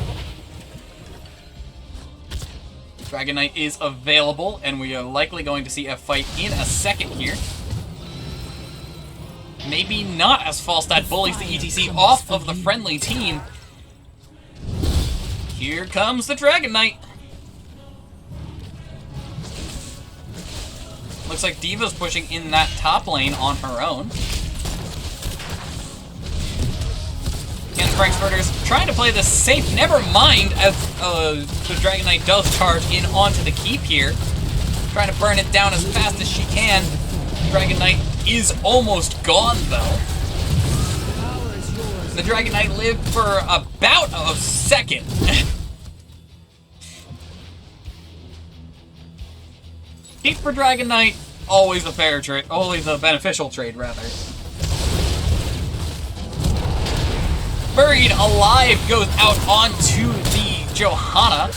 Dragon Knight is available, and we are likely going to see a fight in a second here. Maybe not, as Falstad bullies the ETC off of the friendly team. Here comes the Dragon Knight. Looks like D.Va's pushing in that top lane on her own. And Furters trying to play this safe, never mind, as the Dragon Knight does charge in onto the keep here. Trying to burn it down as fast as she can. Dragon Knight is almost gone, though. The Dragon Knight lived for about a second. Keep for Dragon Knight, always a fair trade, always a beneficial trade, rather. Buried Alive goes out onto the Johanna.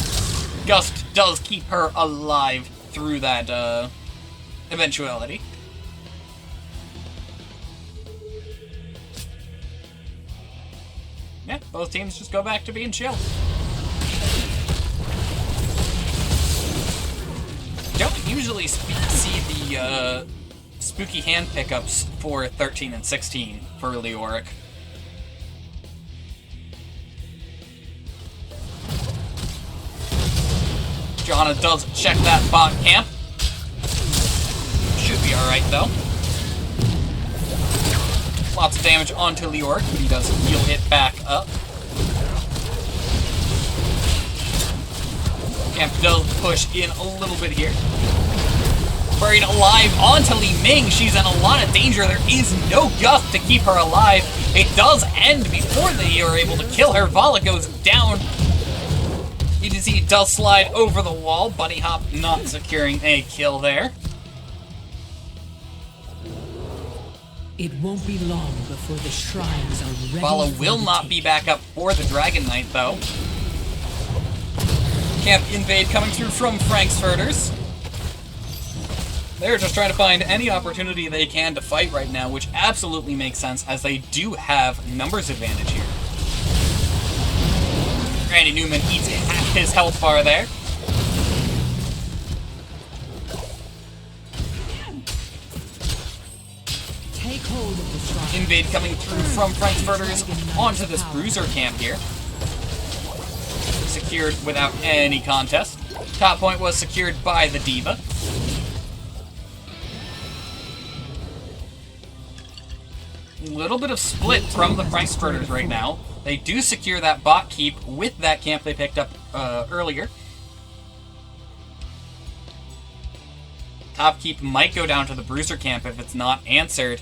Gust does keep her alive through that eventuality. Yeah, both teams just go back to being chill. Don't usually see the spooky hand pickups for 13 and 16 for Leoric. Johanna does check that bot camp. Should be alright, though. Lots of damage onto Leoric, but he does heal it back up. Camp does push in a little bit here. Buried Alive onto Li Ming. She's in a lot of danger. There is no Gust to keep her alive. It does end before they are able to kill her. Vala goes down. You can see it does slide over the wall. Bunny Hop not securing a kill there. It won't be long before the shrines are ready. Vala will not be back up for the Dragon Knight, though. Camp invade coming through from Furters. They're just trying to find any opportunity they can to fight right now, which absolutely makes sense, as they do have numbers advantage here. Randy Newman eats half his health bar there. Take hold of the shrine. Invade coming through from Furters onto this Bruiser camp here. Secured without any contest. Top point was secured by the Diva. A little bit of split from the Frankfurters right now. They do secure that bot keep with that camp they picked up earlier. Top keep might go down to the Bruiser camp if it's not answered.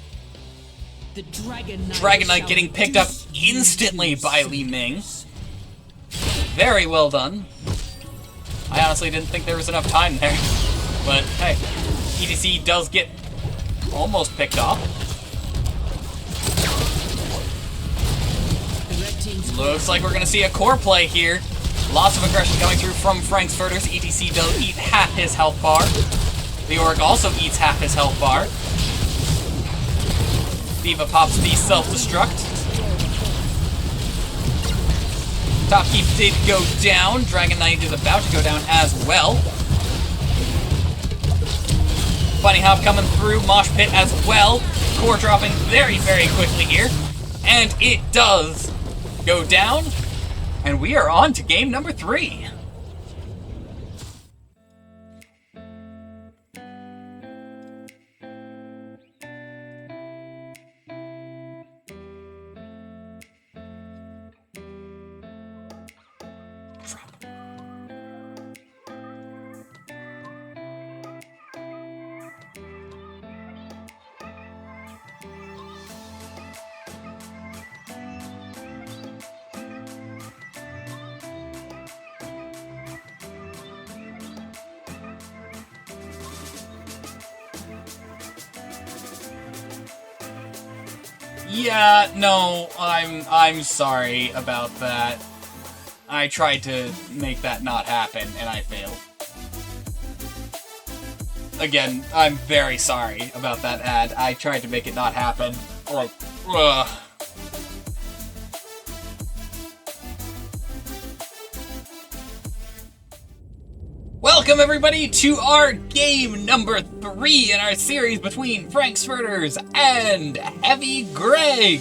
The Dragon Knight getting picked up instantly by Li Ming. Very well done. I honestly didn't think there was enough time there. But hey, ETC does get almost picked off. Looks like we're going to see a core play here. Lots of aggression coming through from Frankfurters. ETC does eat half his health bar. The Orc also eats half his health bar. Diva pops the self-destruct. Top keep did go down. Dragon Knight is about to go down as well. Bunny Hop coming through. Mosh Pit as well. Core dropping very, very quickly here. And it does go down. And we are on to game number 3. Yeah, no, I'm sorry about that. I tried to make that not happen, and I failed. Again, I'm very sorry about that ad. I tried to make it not happen. Like, ugh. Welcome everybody to our game number 3 in our series between Frankfurters and Heavy Greg.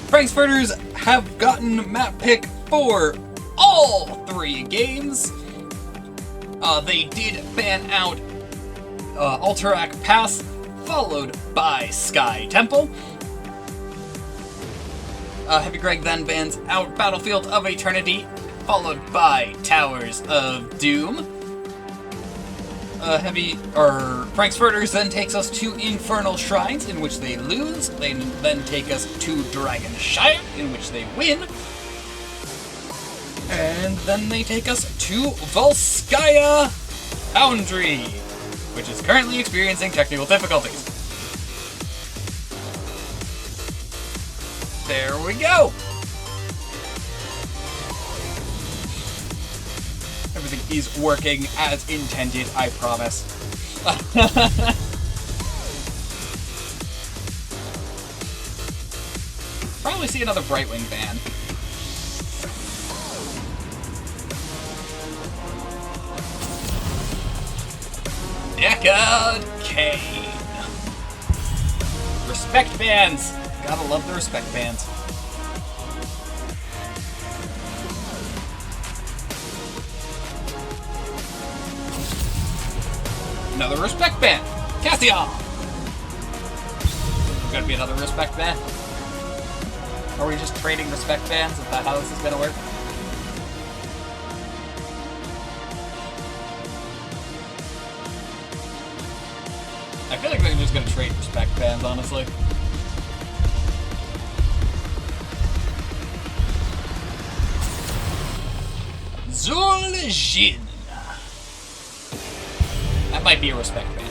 Frankfurters have gotten map pick for all 3 games. They did ban out Alterac Pass, followed by Sky Temple. Heavy Greg then bans out Battlefield of Eternity, followed by Towers of Doom. Frankfurters then takes us to Infernal Shrines, in which they lose. They then take us to Dragon Shire, in which they win. And then they take us to Volskaya Foundry, which is currently experiencing technical difficulties. There we go! Everything is working as intended, I promise. Probably see another Brightwing ban. Decade Kane. Respect bans. Gotta love the respect bans. Another respect ban. Cassia. Gonna be another respect ban. Are we just trading respect bans? Is that how this is gonna work? I feel like they're just gonna trade respect bans, honestly. Zul'Jin. That might be a respect ban.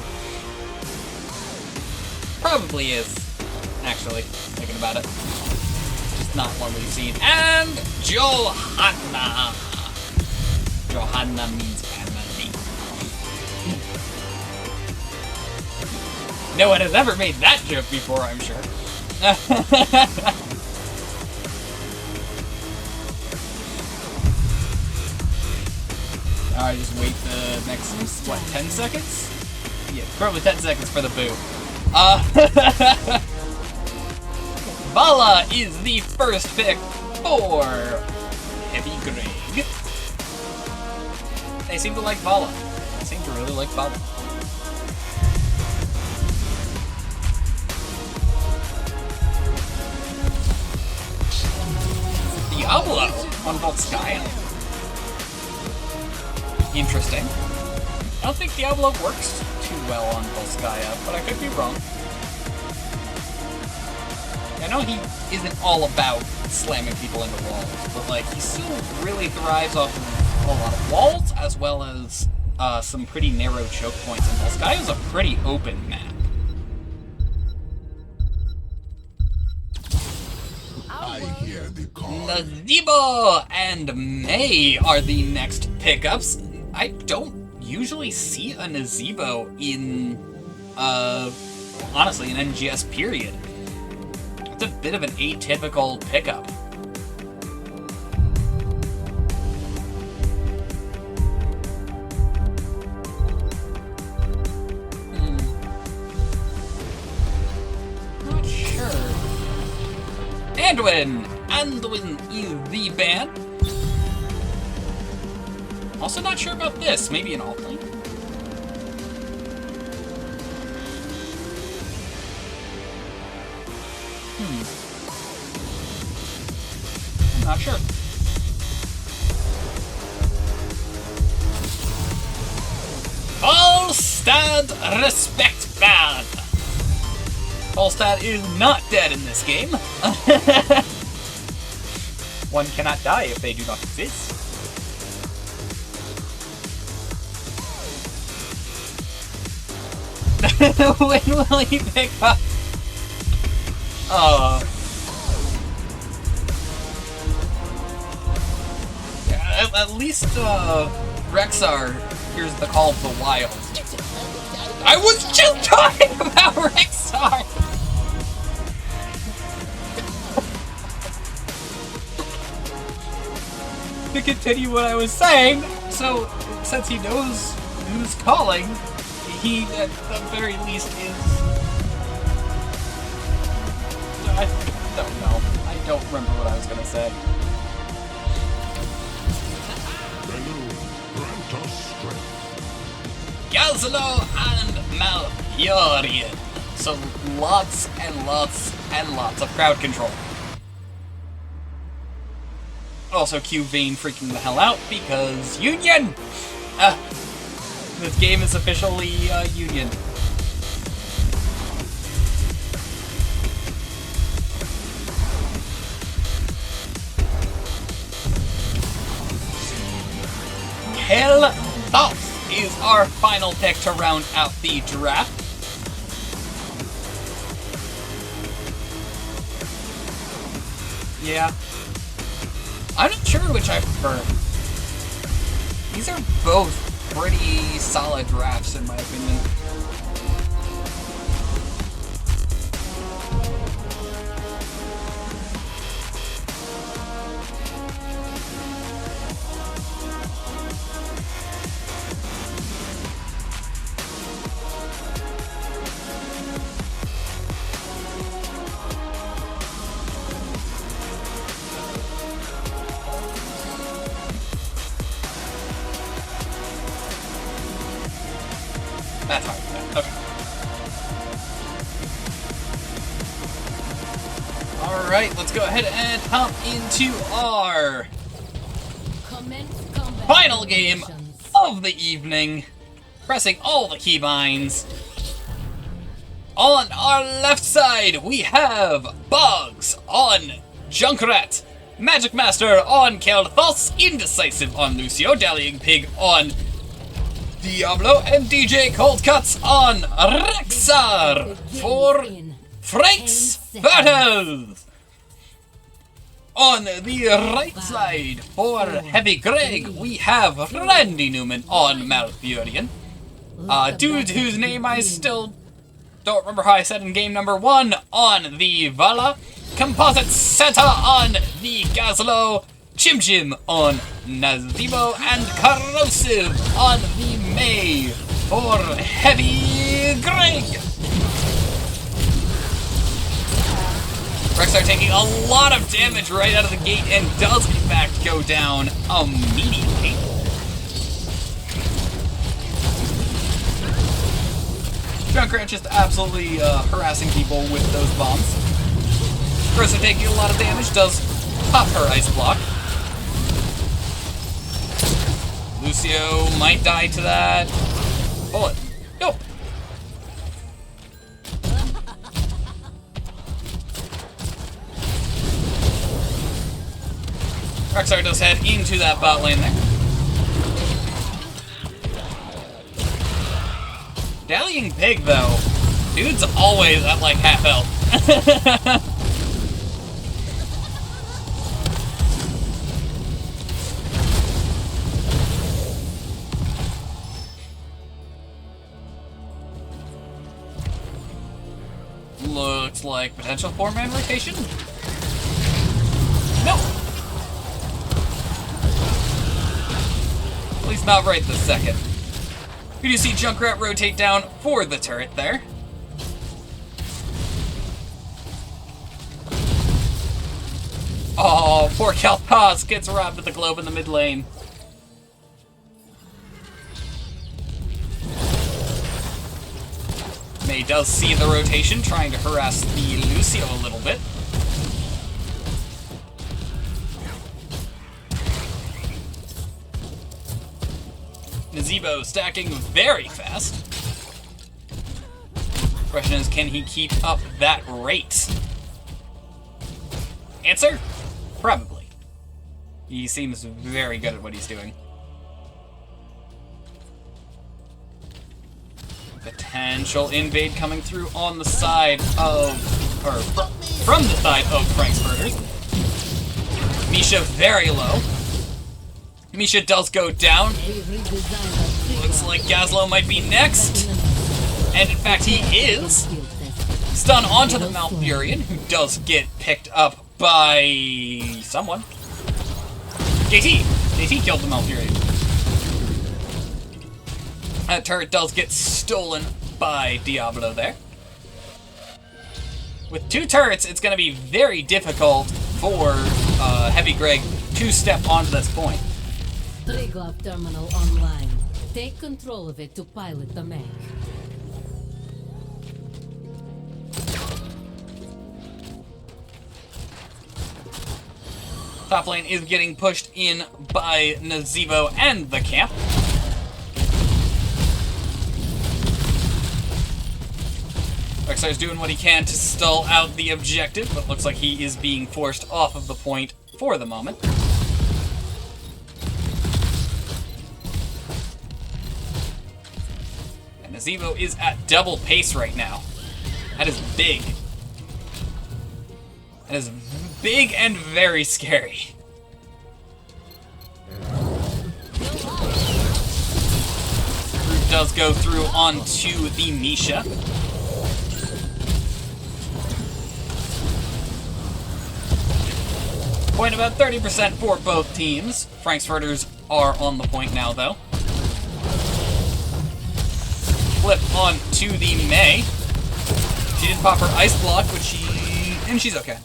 Probably is, actually, thinking about it. Just not one we've seen. And Johanna. Johanna means family. No one has ever made that joke before, I'm sure. I just wait the next, what, 10 seconds? Yeah, probably 10 seconds for the boo. Vala is the first pick for Heavy Greg. They seem to like Vala. They seem to really like Vala. Diablo on Volskaya. Interesting. I don't think Diablo works too well on Volskaya, but I could be wrong. I know he isn't all about slamming people into walls, but like he still really thrives off of a lot of walls as well as some pretty narrow choke points. And Volskaya is a pretty open map. Nazebo and May are the next pickups. I don't usually see a Nazebo in, honestly, an NGS period. It's a bit of an atypical pickup. Not sure. Anduin is the ban. Also not sure about this. Maybe an alt-lane? I'm not sure. Volstad respect ban. Volstad is not dead in this game. One cannot die if they do not exist. When will he pick up? At least Rexar hears the call of the wild. I was just talking about Rexar! To continue what I was saying, so since he knows who's calling, he at the very least is... I don't know. I don't remember what I was gonna say. Gazlo and Malfurion. So lots and lots and lots of crowd control. Also, Q Vayne freaking the hell out because Union! This game is officially Union. Hell Thoughts is our final pick to round out the draft. Yeah. I'm not sure which I prefer. These are both pretty solid drafts, in my opinion. That's hard. Okay. Alright, let's go ahead and hop into our final game of the evening. Pressing all the keybinds. On our left side, we have Bugs on Junkrat, Magic Master on Kel'Thas, Indecisive on Lucio, Dallying Pig on Diablo, and DJ Cold Cuts on Rexar for Frank's Furters. On the right side for Heavy Greg, we have Randy Newman on Malfurion. Dude whose name I still don't remember how I said in game number 1 on the Vala. Composite Santa on the Gazlo. Chim Chim on Nazebo, and Corrosive on the May for Heavy Greg. Rexar taking a lot of damage right out of the gate and does in fact go down immediately. Junkrat just absolutely harassing people with those bombs. First, taking a lot of damage, does pop her ice block. Lucio might die to that. Bullet. Nope. Rexar does head into that bot lane there. Dallying Pig, though. Dude's always at, like, half health. Looks like potential 4-man rotation. Nope. At least not right this second. You do see Junkrat rotate down for the turret there. Oh, poor Kalpaz gets robbed of the globe in the mid lane. May does see the rotation, trying to harass the Lucio a little bit. Nazebo stacking very fast. Question is, can he keep up that rate? Answer? Probably. He seems very good at what he's doing. Potential invade coming through on the side of, or from the side of Frank's Furters. Misha very low. Misha does go down. Looks like Gazlo might be next. And in fact, he is. Stun onto the Malfurion, who does get picked up by someone. JT! JT killed the Malfurion. That turret does get stolen by Diablo there. With 2 turrets, it's going to be very difficult for Heavy Greg to step onto this point. Triglav terminal online. Take control of it to pilot the mech. Top lane is getting pushed in by Nazebo and the camp. Rexar's doing what he can to stall out the objective, but looks like he is being forced off of the point for the moment. And Nazebo is at double pace right now. That is big. That is big and very scary. Root does go through onto the Misha. Point about 30% for both teams. Frank's Furters are on the point now, though. Flip on to the May. She did pop her ice block, and she's okay.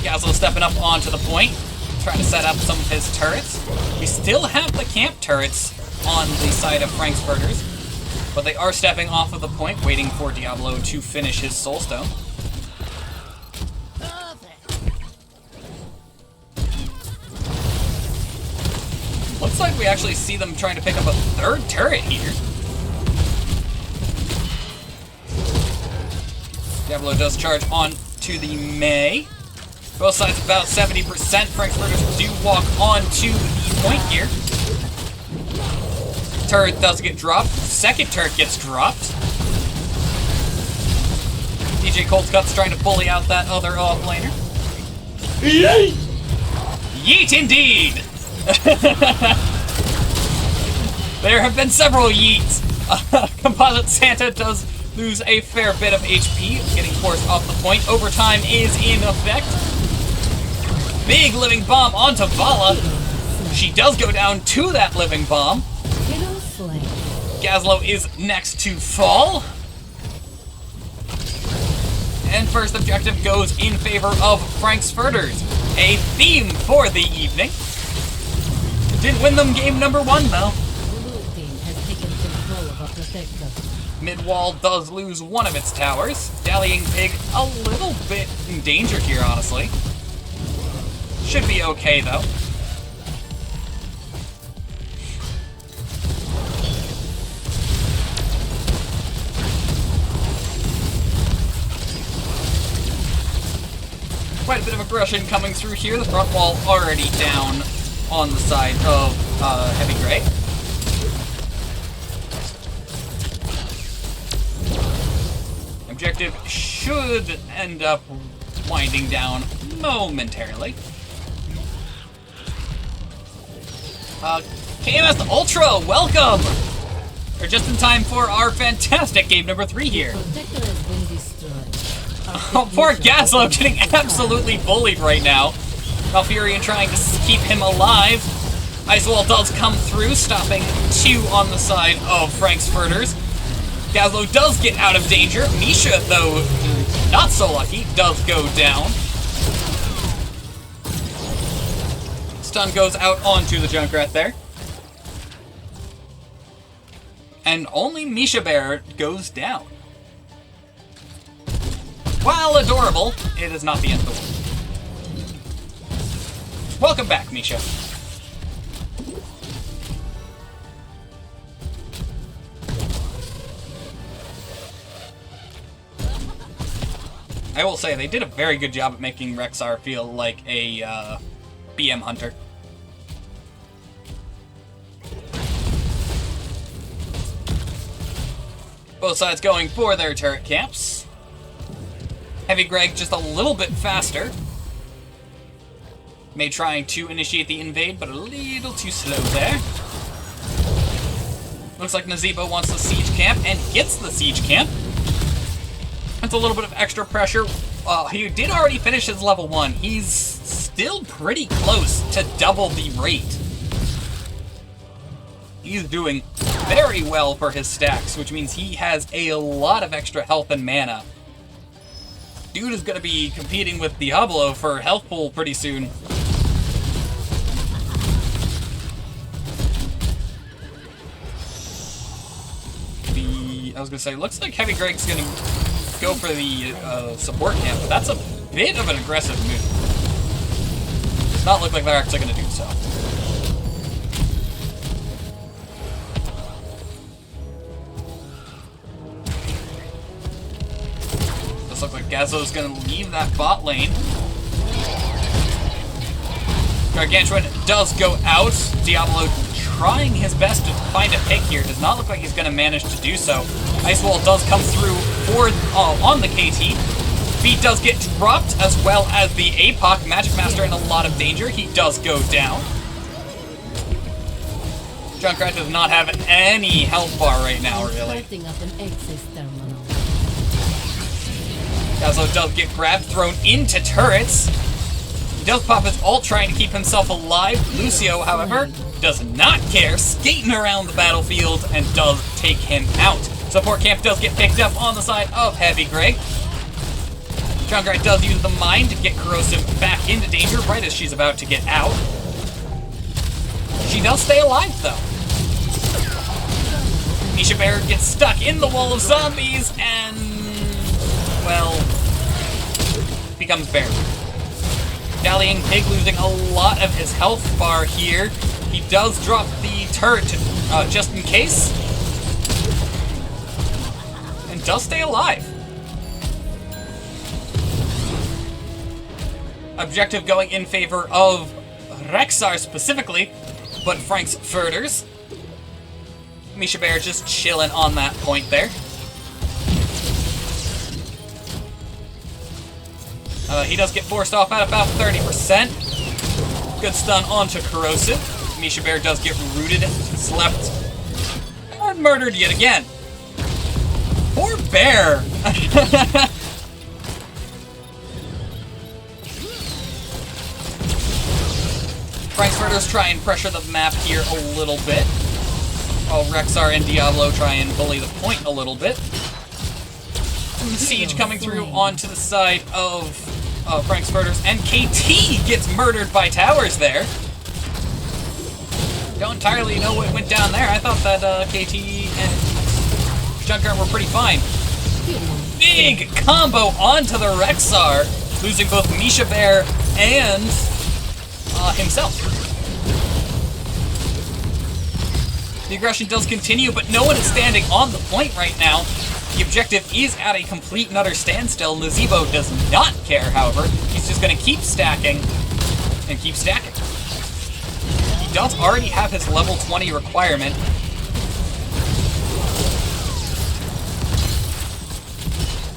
Gazlo stepping up onto the point, trying to set up some of his turrets. We still have the camp turrets on the side of Frank's Furters, but they are stepping off of the point, waiting for Diablo to finish his Soulstone. Looks like we actually see them trying to pick up a 3rd turret here. Diablo does charge on to the May. Both sides about 70%. Frank's Furters do walk on to the point here. Turret does get dropped. 2nd turret gets dropped. DJ Coldcut's trying to bully out that other offlaner. Yeet! Yeet indeed! There have been several yeets. Composite Santa does lose a fair bit of HP, getting forced off the point. Overtime is in effect. Big living bomb onto Vala. She does go down to that living bomb. Gazlo is next to fall. And first objective goes in favor of Frank's Furters. A theme for the evening. Didn't win them game number 1, though. protector. Mid-wall does lose one of its towers. Dallying Pig a little bit in danger here, honestly. Should be okay, though. Quite a bit of aggression coming through here. The front wall already down on the side of Heavy Grey. Objective should end up winding down momentarily. KMS Ultra, welcome! We're just in time for our fantastic game number 3 here. Protector has been destroyed. Oh, poor Gaslow getting absolutely bullied right now. Malfurion trying to keep him alive. Ice Wall does come through, stopping 2 on the side of Frank's Furters. Gaslow does get out of danger. Misha, though, not so lucky, does go down. Stun goes out onto the Junkrat there. And only Misha Bear goes down. While adorable, it is not the end of the world. Welcome back, Misha. I will say, they did a very good job at making Rexar feel like a BM hunter. Both sides going for their turret camps. Heavy Greg just a little bit faster. May trying to initiate the invade, but a little too slow there. Looks like Nazeebo wants the siege camp and gets the siege camp. That's a little bit of extra pressure. He did already finish his level 1. He's still pretty close to double the rate. He's doing very well for his stacks, which means he has a lot of extra health and mana. Dude is going to be competing with Diablo for health pool pretty soon. I was going to say, looks like Heavy Greg's going to go for the support camp, but that's a bit of an aggressive move. Does not look like they're actually going to do so. This looks like Gazzo's going to leave that bot lane. Gargantuan does go out. Diablo trying his best to find a pick here. Does not look like he's going to manage to do so. Ice Wall does come through for on the KT. Feet does get dropped, as well as the APOC. Magic Master in a lot of danger. He does go down. Junkrat does not have any health bar right now, really. Gazlo does get grabbed, thrown into turrets. He does pop his ult, trying to keep himself alive. Lucio, however, does not care, skating around the battlefield and does take him out. Support camp does get picked up on the side of Heavy Greg. Junkrat does use the mine to get Corrosive back into danger right as she's about to get out. She does stay alive, though. Misha Bear gets stuck in the wall of zombies and, well, becomes Bear. Dallying Pig losing a lot of his health bar here. He does drop the turret just in case. And does stay alive. Objective going in favor of Rexar specifically, but Frank's Furters. Misha Bear just chilling on that point there. He does get forced off at about 30%. Good stun onto Corrosive. Misha Bear does get rooted, slept, and murdered yet again. Poor Bear! Frank's Furters try and pressure the map here a little bit, while Rexar and Diablo try and bully the point a little bit. Siege coming through onto the side of Frank's Furters, and KT gets murdered by towers there. Don't entirely know what went down there. I thought that KT Junkrat were pretty fine. Big combo onto the Rexar, losing both Misha Bear and himself. The aggression does continue, but no one is standing on the point right now. The objective is at a complete and utter standstill. Nazeebo does not care, however. He's just going to keep stacking and keep stacking. He does already have his level 20 requirement.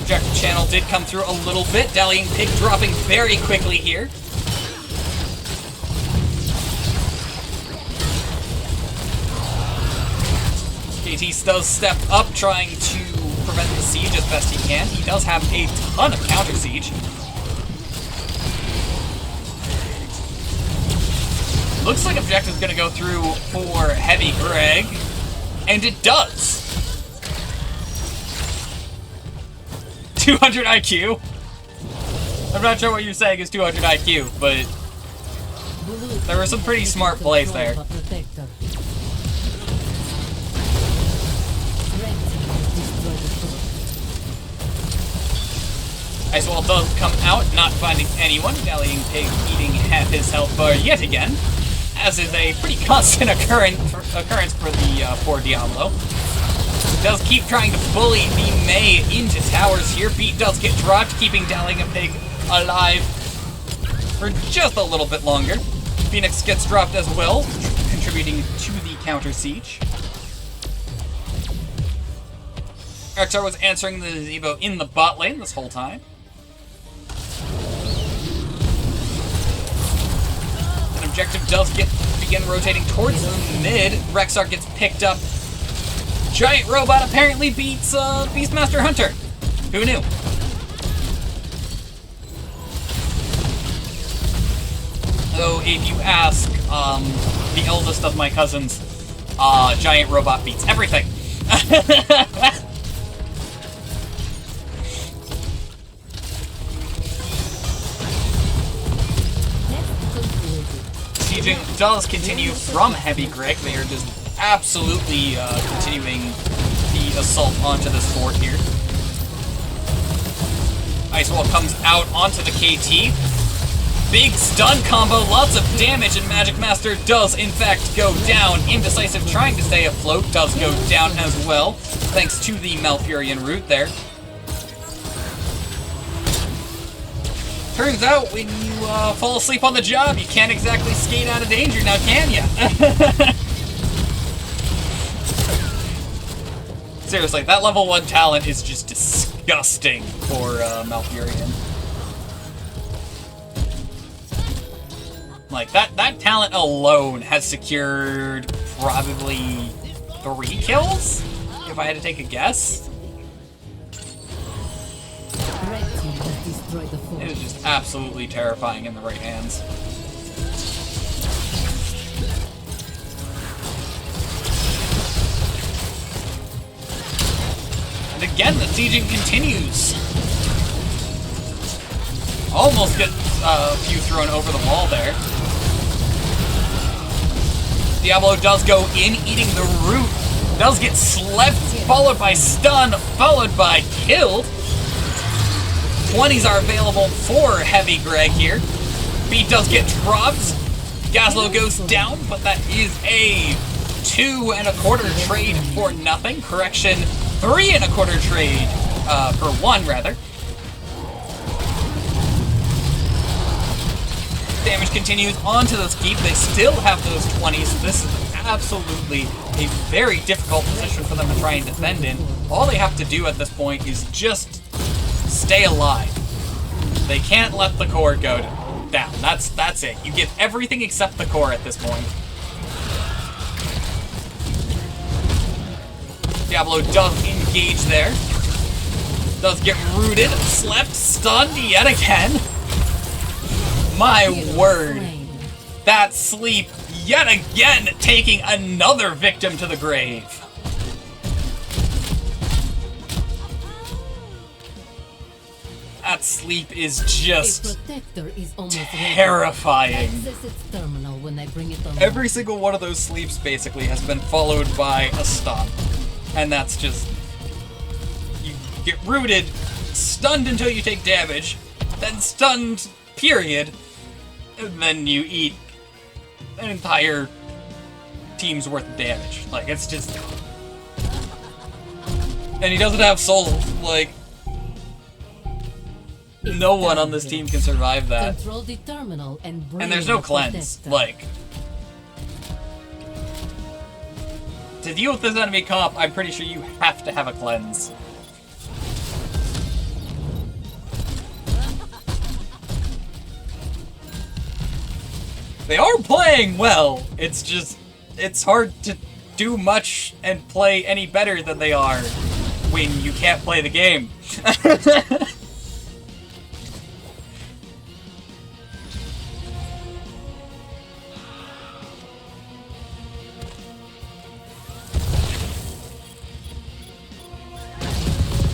Objective channel did come through a little bit. Dallying Pig dropping very quickly here. KT does step up, trying to prevent the siege as best he can. He does have a ton of counter siege. Looks like objective's gonna go through for Heavy Greg, and it does. 200 IQ? I'm not sure what you're saying is 200 IQ, but there were some pretty smart plays there. Icewall does come out, not finding anyone. Dallying Pig eating half his health bar yet again, as is a pretty constant occurrence for the poor Diablo. Does keep trying to bully the Mei into towers here. Beat does get dropped, keeping Dallying Pig alive for just a little bit longer. Phoenix gets dropped as well, contributing to the counter siege. Rexar was answering the Nazeebo in the bot lane this whole time. An objective does begin rotating towards the mid. Rexar gets picked up. Giant Robot apparently beats Beastmaster Hunter. Who knew? Though, if you ask the eldest of my cousins, Giant Robot beats everything. Sieging does continue from Heavy Greg. They are just absolutely continuing the assault onto this fort here. Icewall comes out onto the KT. Big stun combo, lots of damage, and Magic Master does in fact go down. Indecisive trying to stay afloat does go down as well, thanks to the Malfurion root there. Turns out, when you fall asleep on the job, you can't exactly skate out of danger now, can ya? Seriously, that level 1 talent is just disgusting for Malfurion. Like, that talent alone has secured probably 3 kills, if I had to take a guess. It is just absolutely terrifying in the right hands. And again, the sieging continues. Almost gets a few thrown over the wall there. Diablo does go in, eating the root. Does get slept, followed by stun, followed by killed. 20s are available for Heavy Greg here. Beat does get dropped. Gazlo goes down, but that is a 2 1/4 trade for nothing. Correction, 3 1/4 trade for 1 rather. Damage continues onto this keep. They still have those 20s. This is absolutely a very difficult position for them to try and defend in. All they have to do at this point is just stay alive. They can't let the core go down. That's it. You give everything except the core at this point. Diablo does engage there. Does get rooted, slept, stunned yet again. My word. That sleep yet again taking another victim to the grave. That sleep is just terrifying. Every single one of those sleeps basically has been followed by a stop. And that's just get rooted, stunned until you take damage, then stunned, period, and then you eat an entire team's worth of damage. Like, it's just... And he doesn't have souls, like... No one on this team can survive that. Control the terminal and there's no cleanse. Like... To deal with this enemy comp, I'm pretty sure you have to have a cleanse. They are playing well. It's just, it's hard to do much and play any better than they are when you can't play the game.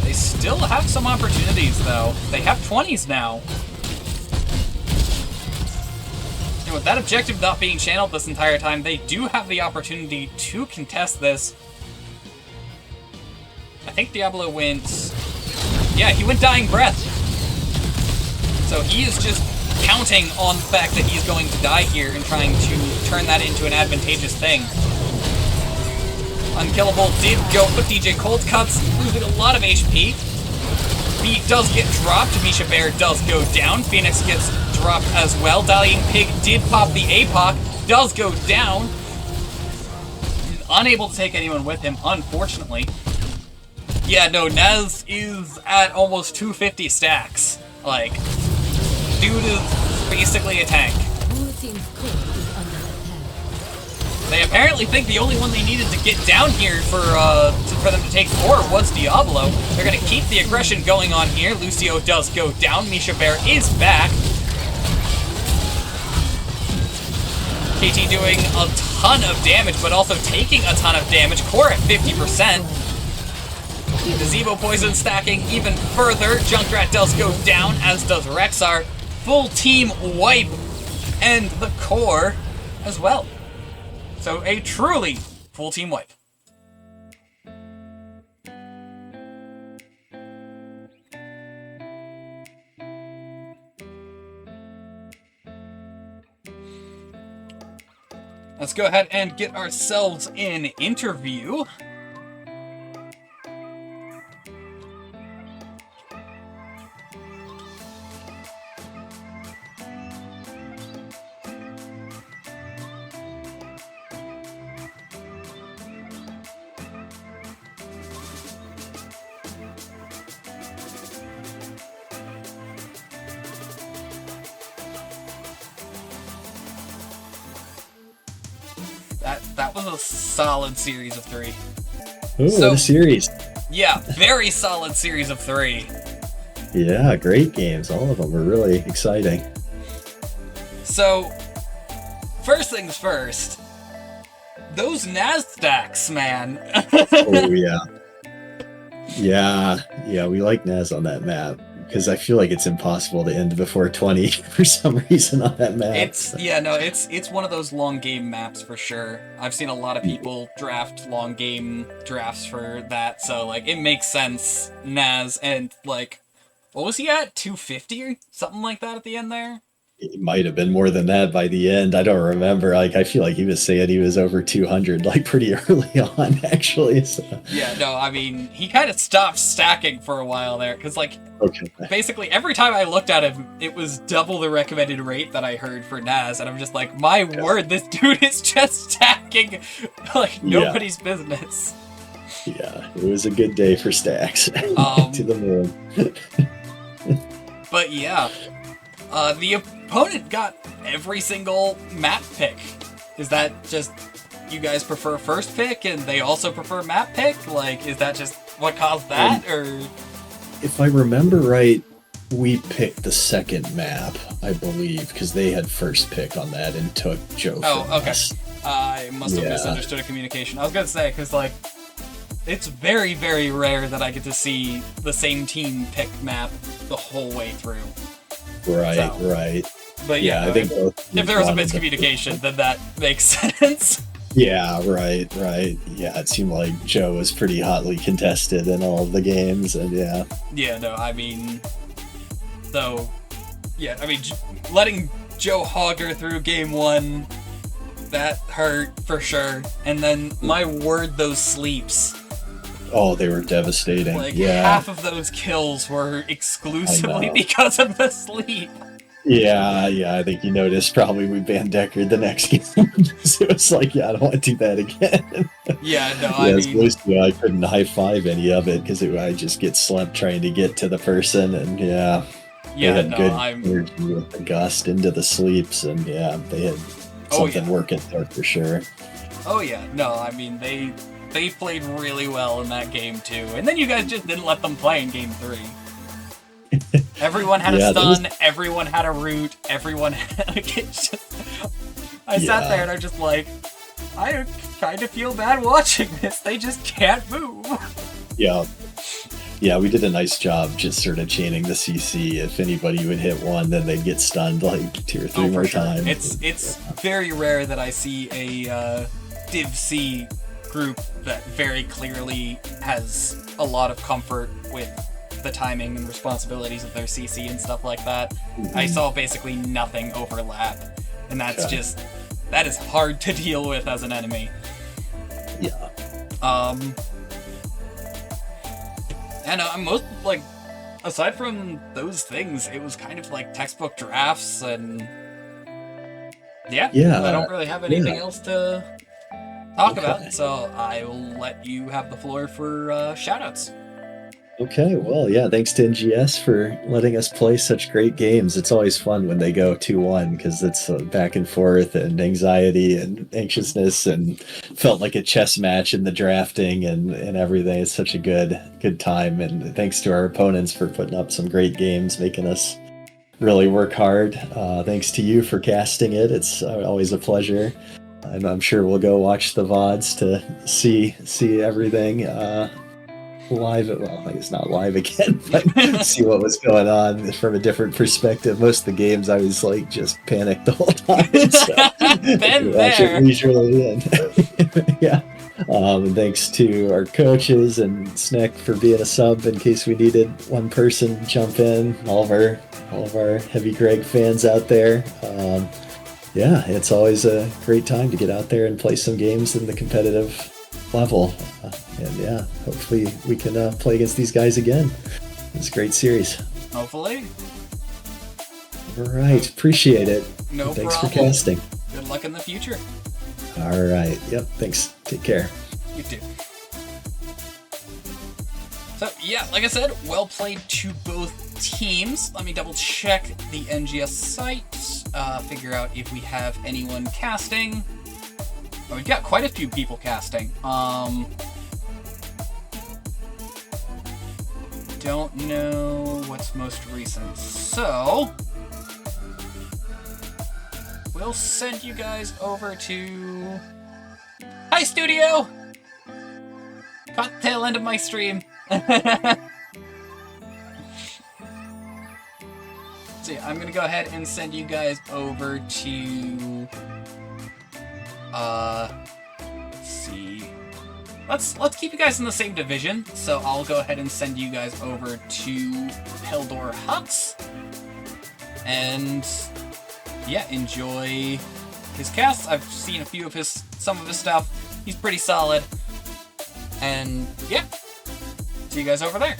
They still have some opportunities, though. They have 20s now. And with that objective not being channeled this entire time, they do have the opportunity to contest this. I think Diablo went... Yeah, he went Dying Breath. So he is just counting on the fact that he's going to die here and trying to turn that into an advantageous thing. Unkillable did go, but DJ Cold Cuts, losing a lot of HP. Beat does get dropped, Misha Bear does go down, Phoenix gets dropped as well. Dalian Pig did pop the APOC, does go down. Unable to take anyone with him, unfortunately. Yeah, no, Naz is at almost 250 stacks. Like, dude is basically a tank. Blue team's core is under attack. They apparently think the only one they needed to get down here for them to take core was Diablo. They're gonna keep the aggression going on here. Lucio does go down. Misha Bear is back. KT doing a ton of damage, but also taking a ton of damage. Core at 50%. The Zebo Poison stacking even further. Junkrat does go down, as does Rexar. Full team wipe, and the core as well. So a truly full team wipe. Let's go ahead and get ourselves an interview. That was a solid series of 3. Ooh, So- what a series. Yeah, very solid series of 3. Yeah, great games. All of them were really exciting. So, first things first, those Naz stacks, man. Oh, yeah. Yeah, we like Naz on that map. Because I feel like it's impossible to end before 20 for some reason on that map. It's one of those long game maps for sure. I've seen a lot of people draft long game drafts for that, so like it makes sense. Naz and like, what was he at? 250 something like that at the end there? It might have been more than that by the end. I don't remember. Like, I feel like he was saying he was over 200, like pretty early on, actually. So. Yeah, no, I mean, he kind of stopped stacking for a while there, because like, Okay. basically every time I looked at him, it was double the recommended rate that I heard for Naz, and I'm just like, my word, this dude is just stacking like nobody's business. Yeah, it was a good day for stacks. To the moon. But yeah, the opponent got every single map pick. Is that just you guys prefer first pick and they also prefer map pick? Like, is that just what caused that, or? If I remember right, we picked the second map, I believe, because they had first pick on that and took Joe. Oh, okay. us. I must have misunderstood a communication. I was gonna say, because like, it's very, very rare that I get to see the same team pick map the whole way through. Right, So. right. But yeah, I think both if there was a wanted to- miscommunication, then that makes sense. Yeah, right. Yeah, it seemed like Joe was pretty hotly contested in all of the games, and yeah. Yeah, no, I mean, though, yeah, I mean, letting Joe hog her through game one, that hurt for sure. And then, my word, those sleeps. Oh, they were devastating. Like, yeah. half of those kills were exclusively because of the sleep. Yeah, I think you noticed probably we banned Deckard the next game. So it was like, yeah, I don't want to do that again. Yeah, no, Yeah, I as mean, opposed to I couldn't high five any of it because I just get slumped trying to get to the person, and yeah, yeah, they had no, good I'm, energy with the gust into the sleeps, and yeah, they had something working there for sure. oh yeah, no, I mean, they played really well in that game too, and then you guys just didn't let them play in game 3. Everyone had a stun, everyone had a root, everyone had, like, it's just, I sat there and I'm just like, I kind of feel bad watching this, they just can't move. Yeah, we did a nice job just sort of chaining the CC. If anybody would hit one, then they'd get stunned like 2 or 3 more times. It's very rare that I see a Div C group that very clearly has a lot of comfort with the timing and responsibilities of their CC and stuff like that. Mm-hmm. I saw basically nothing overlap, and that's just, that is hard to deal with as an enemy. Yeah. And most, like, aside from those things, it was kind of like textbook drafts, and yeah, I don't really have anything else to talk about, so I will let you have the floor for shoutouts. Okay, well, yeah, thanks to NGS for letting us play such great games. It's always fun when they go 2-1 because it's back and forth and anxiety and anxiousness, and felt like a chess match in the drafting and everything. It's such a good time, and thanks to our opponents for putting up some great games, making us really work hard. Thanks to you for casting it. It's always a pleasure. And I'm sure we'll go watch the VODs to see everything live. Well, it's not live again, but see what was going on from a different perspective. Most of the games I was like just panicked the whole time. So Been watch there. it leisurely, and yeah. And thanks to our coaches and Sneck for being a sub in case we needed one person to jump in. All of our heavy Greg fans out there. Yeah, it's always a great time to get out there and play some games in the competitive level. And yeah, hopefully we can play against these guys again. It's a great series. Hopefully. All right, appreciate it. No Thanks problem. for casting. Good luck in the future. All right, yep, thanks. Take care. You too. So yeah, like I said, well played to both teams. Let me double check the NGS site, figure out if we have anyone casting. Oh, we've got quite a few people casting. Don't know what's most recent. So we'll send you guys over to... Hi, Studio! Caught the tail end of my stream. So yeah, I'm gonna go ahead and send you guys over to... let's see. Let's keep you guys in the same division. So I'll go ahead and send you guys over to Peldor Huts. And yeah, enjoy his cast. I've seen a few of some of his stuff. He's pretty solid. And yeah, see you guys over there.